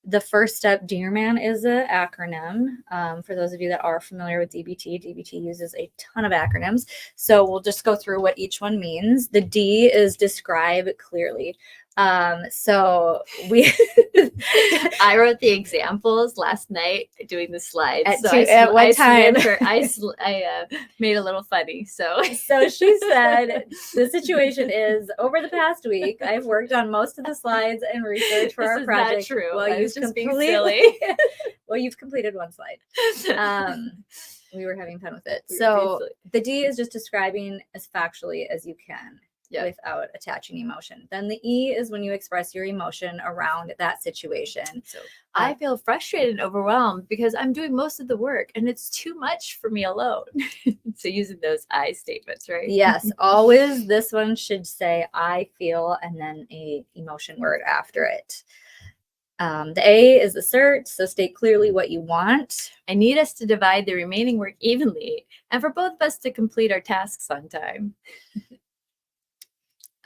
[SPEAKER 3] the first step, Dearman, is an acronym. For those of you that are familiar with DBT, DBT uses a ton of acronyms. So we'll just go through what each one means. The D is describe clearly. So
[SPEAKER 2] I wrote the examples last night doing the slides.
[SPEAKER 3] At what time?
[SPEAKER 2] I made a little funny. So
[SPEAKER 3] she said the situation is, over the past week, I've worked on most of the slides and research for our project.
[SPEAKER 2] Not true.
[SPEAKER 3] Well,
[SPEAKER 2] you've completely
[SPEAKER 3] well, you've completed one slide. We were having fun with it. So the D is just describing as factually as you can. Without attaching emotion. Then the E is when you express your emotion around that situation.
[SPEAKER 2] So I feel frustrated and overwhelmed because I'm doing most of the work and it's too much for me alone. So using those I statements, right?
[SPEAKER 3] Yes, always this one should say I feel and then a emotion word after it. The A is assert, so state clearly what you want.
[SPEAKER 2] I need us to divide the remaining work evenly and for both of us to complete our tasks on time.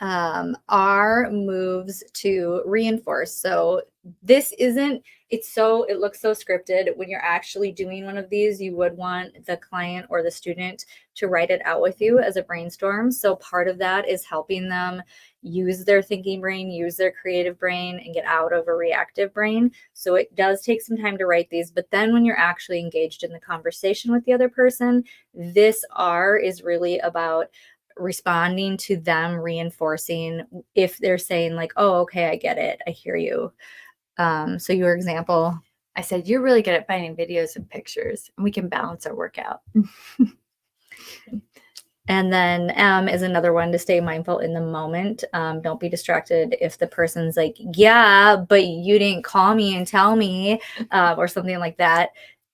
[SPEAKER 3] R moves to reinforce. So this isn't, it looks so scripted. When you're actually doing one of these, you would want the client or the student to write it out with you as a brainstorm. So part of that is helping them use their thinking brain, use their creative brain, and get out of a reactive brain. So it does take some time to write these, but then when you're actually engaged in the conversation with the other person, this R is really about responding to them, reinforcing if they're saying like, oh, okay, I get it, I hear you. So your example,
[SPEAKER 2] I said, you're really good at finding videos and pictures and we can balance our workout.
[SPEAKER 3] And then M is another one, to stay mindful in the moment. Don't be distracted if the person's like, yeah, but you didn't call me and tell me, or something like that.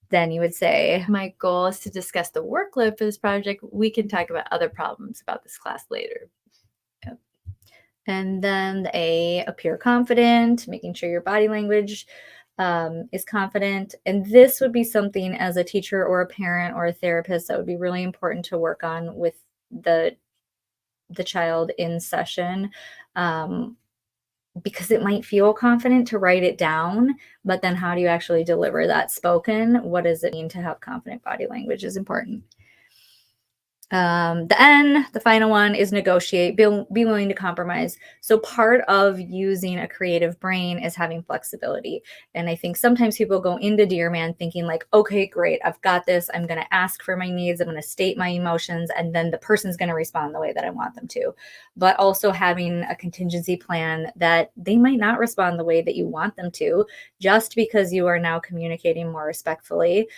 [SPEAKER 3] Then you would say,
[SPEAKER 2] my goal is to discuss the workload for this project. We can talk about other problems about this class later.
[SPEAKER 3] Yep. And then the A, appear confident, making sure your body language is confident. And this would be something as a teacher or a parent or a therapist that would be really important to work on with the child in session, because it might feel confident to write it down, but then how do you actually deliver that spoken? What does it mean to have confident body language is important. The N, the final one, is negotiate, be willing to compromise. So part of using a creative brain is having flexibility. And I think sometimes people go into Dear Man thinking like, okay, great, I've got this. I'm going to ask for my needs. I'm going to state my emotions, and then the person's going to respond the way that I want them to. But also having a contingency plan that they might not respond the way that you want them to, just because you are now communicating more respectfully,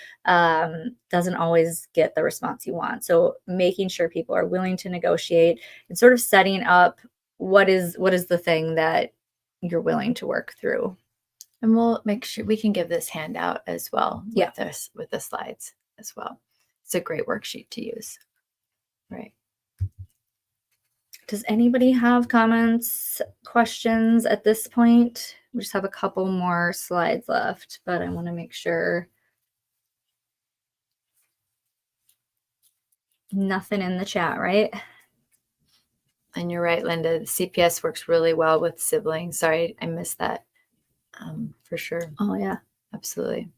[SPEAKER 3] doesn't always get the response you want. So making sure people are willing to negotiate and sort of setting up what is the thing that you're willing to work through.
[SPEAKER 2] And we'll make sure we can give this handout as well
[SPEAKER 3] Yeah.
[SPEAKER 2] with the slides as well. It's a great worksheet to use. Right.
[SPEAKER 3] Does anybody have comments, questions at this point? We just have a couple more slides left, but I want to make sure. Nothing in the chat, right?
[SPEAKER 2] And you're right, Linda. The CPS works really well with siblings. Sorry, I missed that. For sure.
[SPEAKER 3] Oh, yeah.
[SPEAKER 2] Absolutely.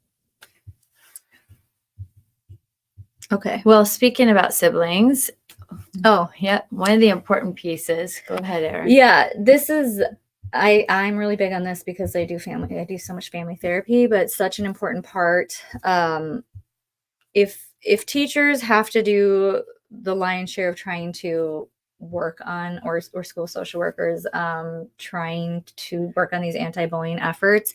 [SPEAKER 3] Okay.
[SPEAKER 2] Well, speaking about siblings. Oh, yeah. One of the important pieces. Go ahead, Erin.
[SPEAKER 3] Yeah, this is, I'm really big on this because I do so much family therapy, but it's such an important part. If teachers have to do the lion's share of trying to work on, or school social workers trying to work on these anti-bullying efforts,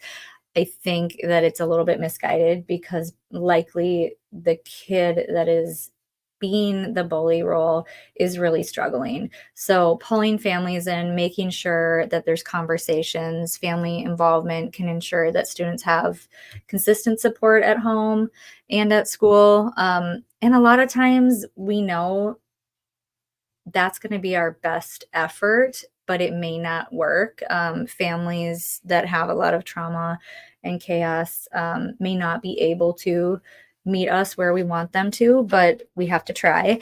[SPEAKER 3] I think that it's a little bit misguided, because likely the kid that is being the bully role is really struggling. So pulling families in, making sure that there's conversations, family involvement can ensure that students have consistent support at home and at school. And a lot of times we know that's going to be our best effort, but it may not work. Families that have a lot of trauma and chaos may not be able to meet us where we want them to, but we have to try.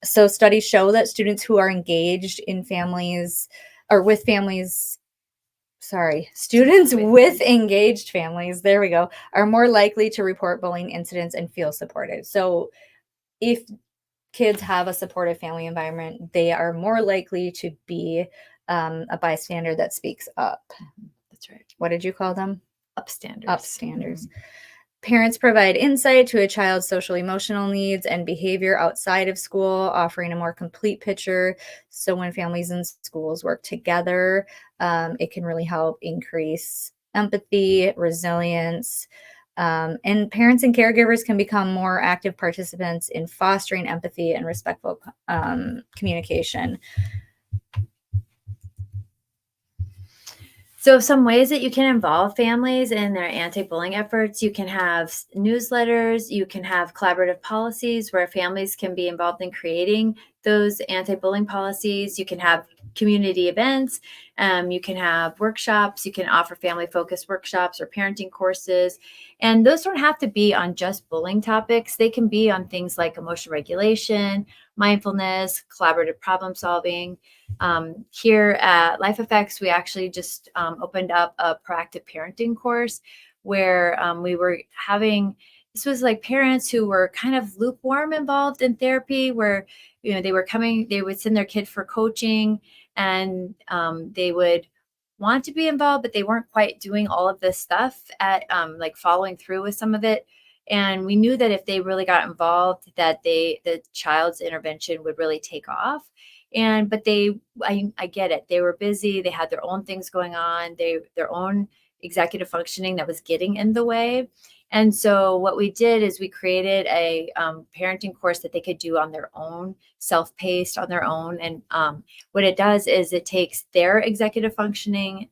[SPEAKER 3] So studies show that students who are engaged in families or with families, students with engaged families, there we go, are more likely to report bullying incidents and feel supported. So if kids have a supportive family environment, they are more likely to be a bystander that speaks up.
[SPEAKER 2] That's right.
[SPEAKER 3] What did you call them?
[SPEAKER 2] Upstanders.
[SPEAKER 3] Upstanders. Mm-hmm. Parents provide insight to a child's social emotional needs and behavior outside of school, offering a more complete picture. So when families and schools work together, it can really help increase empathy, resilience, and parents and caregivers can become more active participants in fostering empathy and respectful communication.
[SPEAKER 2] So some ways that you can involve families in their anti-bullying efforts: you can have newsletters, you can have collaborative policies where families can be involved in creating those anti-bullying policies. You can have community events, you can have workshops, you can offer family-focused workshops or parenting courses. And those don't have to be on just bullying topics. They can be on things like emotional regulation, mindfulness, collaborative problem solving. Here at Life Effects, we actually just opened up a proactive parenting course where we were having, this was like parents who were kind of lukewarm involved in therapy, where, you know, they would send their kid for coaching, and they would want to be involved, but they weren't quite doing all of this stuff at like following through with some of it. And we knew that if they really got involved, that the child's intervention would really take off. But I get it. They were busy. They had their own things going on. Their own executive functioning that was getting in the way. And so what we did is we created a parenting course that they could do on their own, self-paced on their own. And what it does is it takes their executive functioning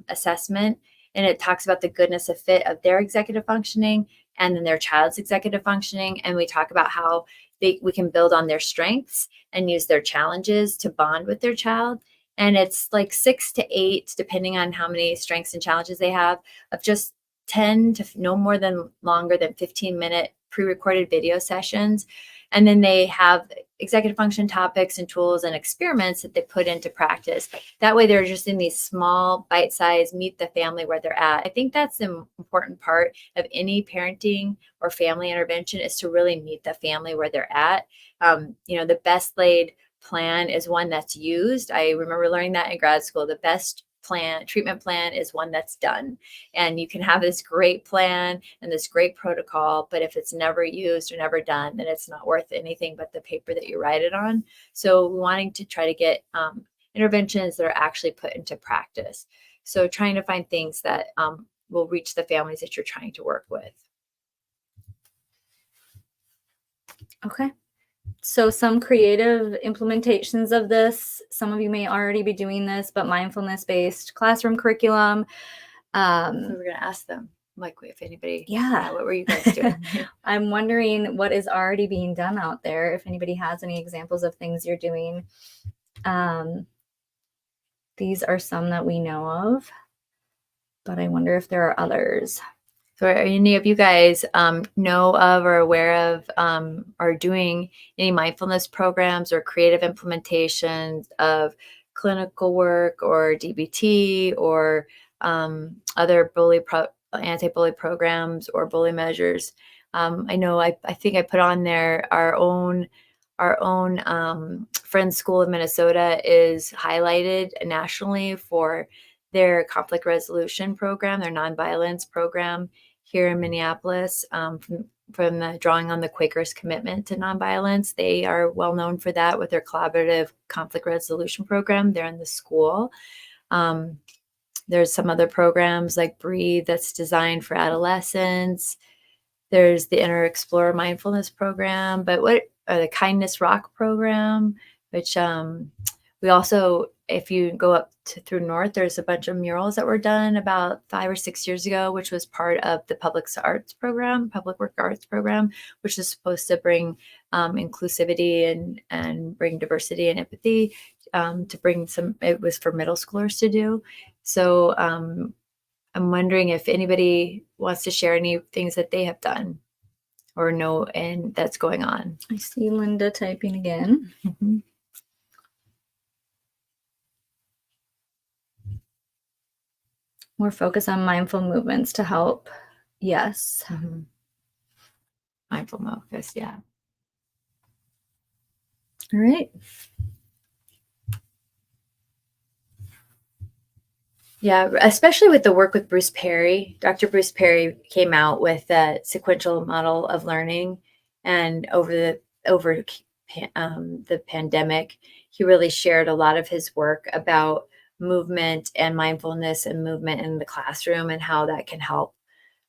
[SPEAKER 2] assessment, and it talks about the goodness of fit of their executive functioning and then their child's executive functioning. And we talk about how we can build on their strengths and use their challenges to bond with their child. And it's like 6 to 8, depending on how many strengths and challenges they have, of just 10 to no more than longer than 15-minute pre-recorded video sessions. And then they have executive function topics and tools and experiments that they put into practice. That way they're just in these small bite-sized, meet the family where they're at. I think that's the important part of any parenting or family intervention, is to really meet the family where they're at. The best laid plan is one that's used. I remember learning that in grad school. The best treatment plan is one that's done. And you can have this great plan and this great protocol, but if it's never used or never done, then it's not worth anything but the paper that you write it on. So wanting to try to get interventions that are actually put into practice. So trying to find things that will reach the families that you're trying to work with.
[SPEAKER 3] Okay. So some creative implementations of this. Some of you may already be doing this, but mindfulness-based classroom curriculum.
[SPEAKER 2] So we're going to ask them, like, if anybody,
[SPEAKER 3] yeah,
[SPEAKER 2] what were you guys doing?
[SPEAKER 3] I'm wondering what is already being done out there. If anybody has any examples of things you're doing. These are some that we know of, but I wonder if there are others.
[SPEAKER 2] So are any of you guys know of or aware of or doing any mindfulness programs or creative implementations of clinical work or DBT or other anti-bully programs or bully measures? I know I think I put on there our own Friends School of Minnesota is highlighted nationally for their conflict resolution program, their nonviolence program here in Minneapolis, from the drawing on the Quakers' commitment to nonviolence. They are well known for that with their collaborative conflict resolution program. They're in the school. There's some other programs like Breathe that's designed for adolescents. There's the Inner Explorer Mindfulness program, but the Kindness Rock program, which we also, if you go up through north, there's a bunch of murals that were done about 5 or 6 years ago, which was part of the public work arts program, which is supposed to bring inclusivity and bring diversity and empathy, to bring it was for middle schoolers to do. So I'm wondering if anybody wants to share any things that they have done or know and that's going on.
[SPEAKER 3] I see Linda typing again.
[SPEAKER 2] Mm-hmm.
[SPEAKER 3] More focus on mindful movements to help. Yes.
[SPEAKER 2] Mm-hmm. Mindful focus, yeah.
[SPEAKER 3] All right.
[SPEAKER 2] Yeah, especially with the work with Bruce Perry. Dr. Bruce Perry came out with a sequential model of learning, and over the pandemic, he really shared a lot of his work about movement and mindfulness and movement in the classroom and how that can help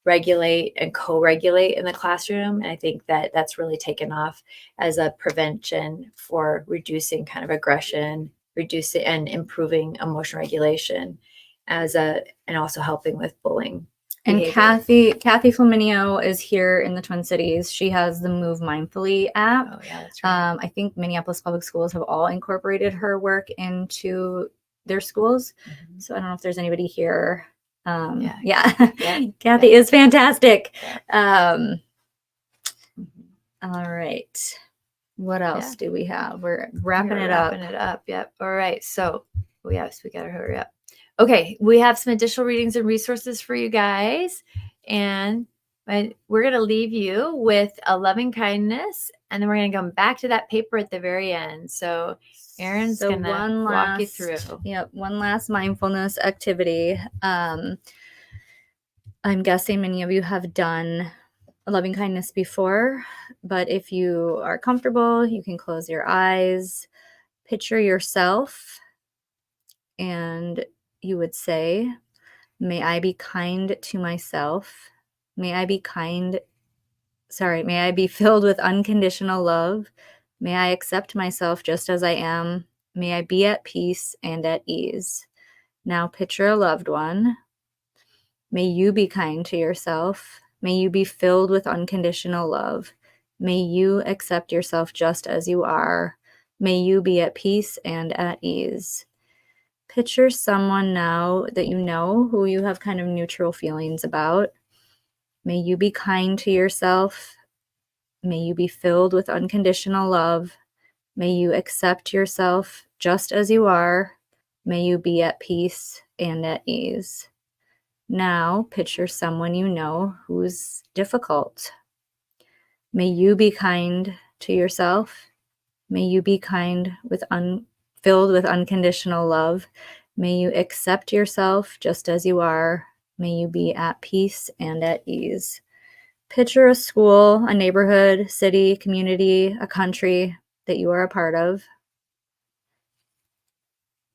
[SPEAKER 2] regulate and co-regulate in the classroom. And I think that that's really taken off as a prevention for reducing kind of aggression, reducing and improving emotional regulation, and also helping with bullying.
[SPEAKER 3] And
[SPEAKER 2] behavior.
[SPEAKER 3] Kathy Flaminio is here in the Twin Cities. She has the Move Mindfully app.
[SPEAKER 2] Oh yeah, that's right.
[SPEAKER 3] I think Minneapolis Public Schools have all incorporated her work into their schools. Mm-hmm. So I don't know if there's anybody here. Yeah. Kathy is fantastic.
[SPEAKER 2] Yeah.
[SPEAKER 3] All right. What else do we have? We're wrapping it up.
[SPEAKER 2] Yep. All right. So yes, we got to hurry up. Okay, we have some additional readings and resources for you guys, and we're going to leave you with a loving kindness, and then we're going to come back to that paper at the very end. So Erin's going to walk you through.
[SPEAKER 3] Yep, one last mindfulness activity. I'm guessing many of you have done a loving kindness before, but if you are comfortable, you can close your eyes, picture yourself, and you would say, may I be kind to myself. May I be filled with unconditional love. May I accept myself just as I am. May I be at peace and at ease. Now picture a loved one. May you be kind to yourself. May you be filled with unconditional love. May you accept yourself just as you are. May you be at peace and at ease. Picture someone now that you know who you have kind of neutral feelings about. May you be kind to yourself. May you be filled with unconditional love. May you accept yourself just as you are. May you be at peace and at ease. Now, picture someone you know who's difficult. May you be kind to yourself. May you be kind with filled with unconditional love. May you accept yourself just as you are. May you be at peace and at ease. Picture a school, a neighborhood, city, community, a country that you are a part of.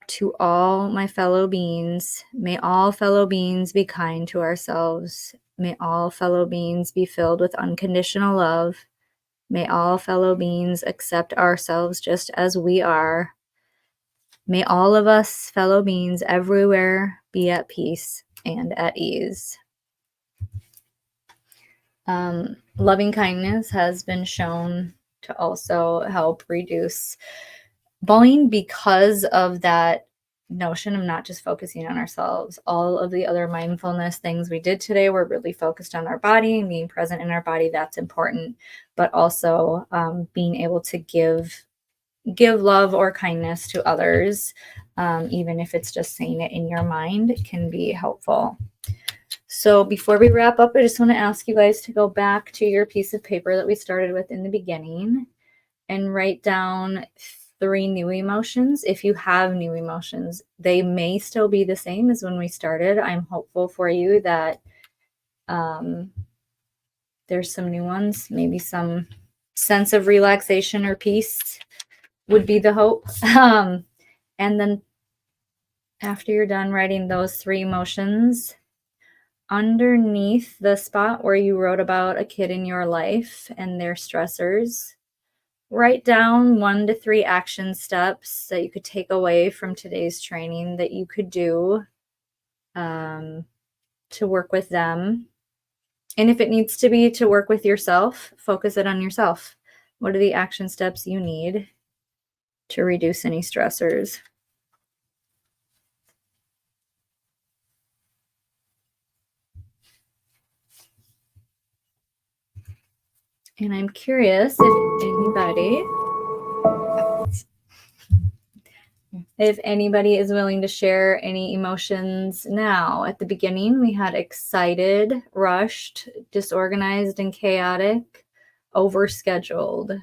[SPEAKER 3] To all my fellow beings, may all fellow beings be kind to ourselves. May all fellow beings be filled with unconditional love. May all fellow beings accept ourselves just as we are. May all of us fellow beings everywhere be at peace and at ease. Loving kindness has been shown to also help reduce bullying because of that notion of not just focusing on ourselves. All of the other mindfulness things we did today were really focused on our body and being present in our body. That's important, but also being able to give love or kindness to others, even if it's just saying it in your mind, can be helpful. So before we wrap up, I just want to ask you guys to go back to your piece of paper that we started with in the beginning and write down 3 new emotions. If you have new emotions, they may still be the same as when we started. I'm hopeful for you that there's some new ones, maybe some sense of relaxation or peace would be the hope. And then after you're done writing those 3 emotions, underneath the spot where you wrote about a kid in your life and their stressors, write down 1 to 3 action steps that you could take away from today's training that you could do to work with them. And if it needs to be to work with yourself, focus it on yourself. What are the action steps you need to reduce any stressors? And I'm curious if anybody is willing to share any emotions now. At the beginning, we had excited, rushed, disorganized and chaotic, overscheduled.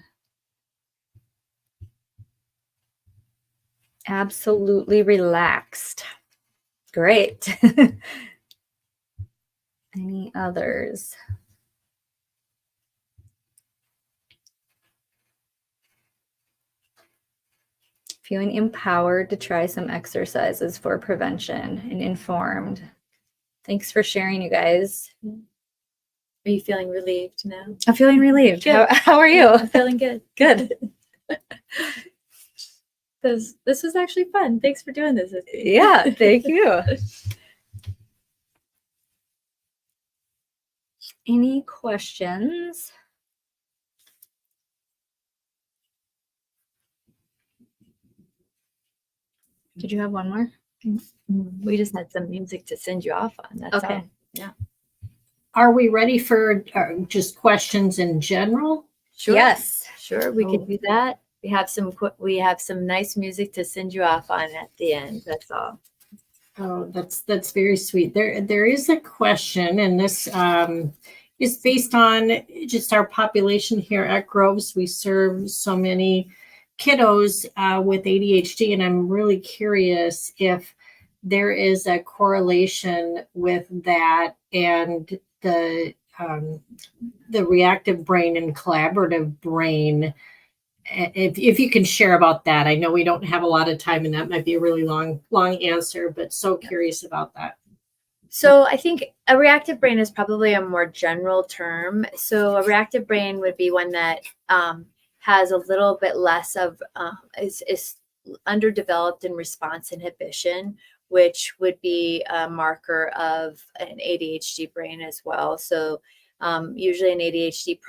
[SPEAKER 3] Absolutely relaxed. Great. Any others? Feeling empowered to try some exercises for prevention and informed. Thanks for sharing, you guys.
[SPEAKER 2] Are you feeling relieved now?
[SPEAKER 3] I'm feeling relieved. How are you?
[SPEAKER 2] I'm feeling good.
[SPEAKER 3] Good.
[SPEAKER 2] This was actually fun. Thanks for doing this.
[SPEAKER 3] Yeah, thank you. Any questions? Did you have one more?
[SPEAKER 2] We just had some music to send you off on. That's
[SPEAKER 3] okay.
[SPEAKER 2] All. Yeah.
[SPEAKER 1] Are we ready for just questions in general?
[SPEAKER 2] Sure.
[SPEAKER 3] Yes.
[SPEAKER 2] Sure. We could do that. We have some nice music to send you off on at the end. That's all.
[SPEAKER 1] Oh, that's very sweet. There is a question, and this is based on just our population here at Groves. We serve so many kiddos with ADHD, and I'm really curious if there is a correlation with that and the reactive brain and collaborative brain. If you can share about that. I know we don't have a lot of time, and that might be a really long answer, but so curious about that.
[SPEAKER 2] So I think a reactive brain is probably a more general term. So a reactive brain would be one that has a little bit less of is underdeveloped in response inhibition, which would be a marker of an ADHD brain as well. So usually an ADHD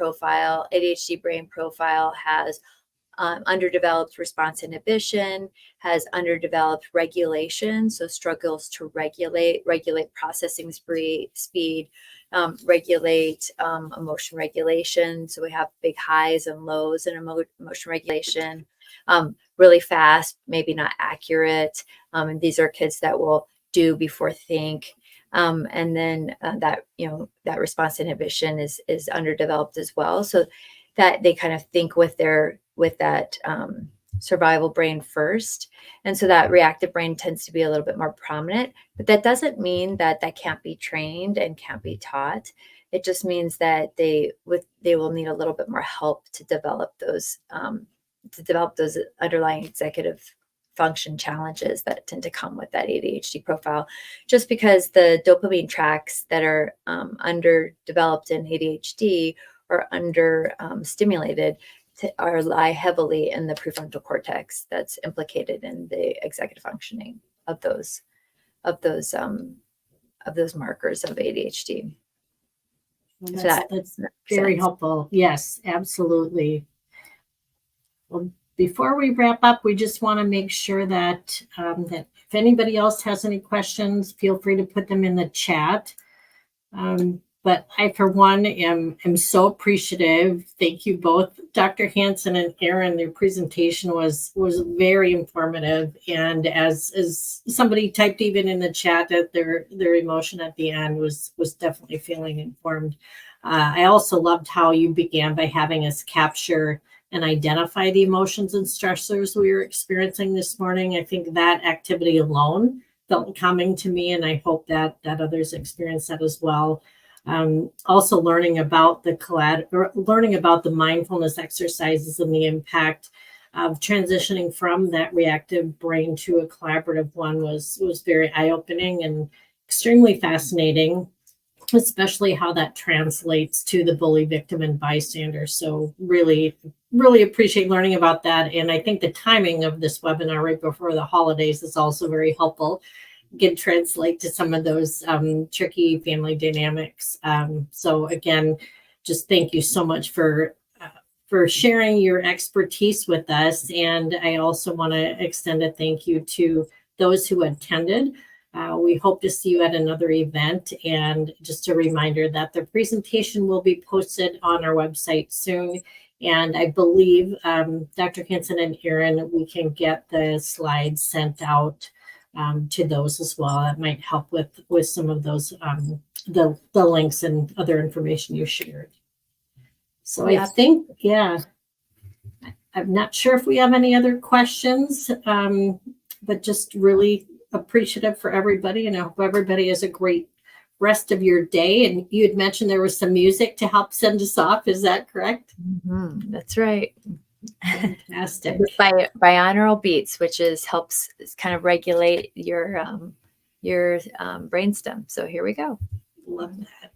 [SPEAKER 2] brain profile has underdeveloped response inhibition, has underdeveloped regulation, so struggles to regulate processing speed, regulate emotion regulation. So we have big highs and lows in emotion regulation, really fast, maybe not accurate. And these are kids that will do before think. And then that response inhibition is underdeveloped as well. So that they kind of think with that survival brain first. And so that reactive brain tends to be a little bit more prominent, but that doesn't mean that can't be trained and can't be taught. It just means that they will need a little bit more help to develop those underlying executive function challenges that tend to come with that ADHD profile, just because the dopamine tracks that are underdeveloped in ADHD or under stimulated lie heavily in the prefrontal cortex that's implicated in the executive functioning of those markers of ADHD.
[SPEAKER 1] Well, that's very helpful. Yes, absolutely. Well, before we wrap up, we just want to make sure that that if anybody else has any questions, feel free to put them in the chat. But I, for one, am so appreciative. Thank you both, Dr. Hansen and Erin. Your presentation was very informative, and as somebody typed even in the chat that their emotion at the end was definitely feeling informed. I also loved how you began by having us capture and identify the emotions and stressors we were experiencing this morning. I think that activity alone felt calming to me, and I hope that others experience that as well. Also learning about the mindfulness exercises and the impact of transitioning from that reactive brain to a collaborative one was very eye-opening and extremely fascinating, especially how that translates to the bully, victim, and bystander. So really, really appreciate learning about that. And I think the timing of this webinar right before the holidays is also very helpful. Can translate to some of those tricky family dynamics. So again, just thank you so much for sharing your expertise with us. And I also want to extend a thank you to those who attended. We hope to see you at another event. And just a reminder that the presentation will be posted on our website soon. And I believe, Dr. Hansen and Erin, we can get the slides sent out to those as well. That might help with some of those, the links and other information you shared. So I think, I'm not sure if we have any other questions, but just really appreciative for everybody, and I hope everybody has a great rest of your day. And you had mentioned there was some music to help send us off. Is that correct?
[SPEAKER 2] Mm-hmm. That's right.
[SPEAKER 1] Fantastic.
[SPEAKER 2] By binaural beats, which helps kind of regulate your brainstem. So here we go.
[SPEAKER 1] Love that.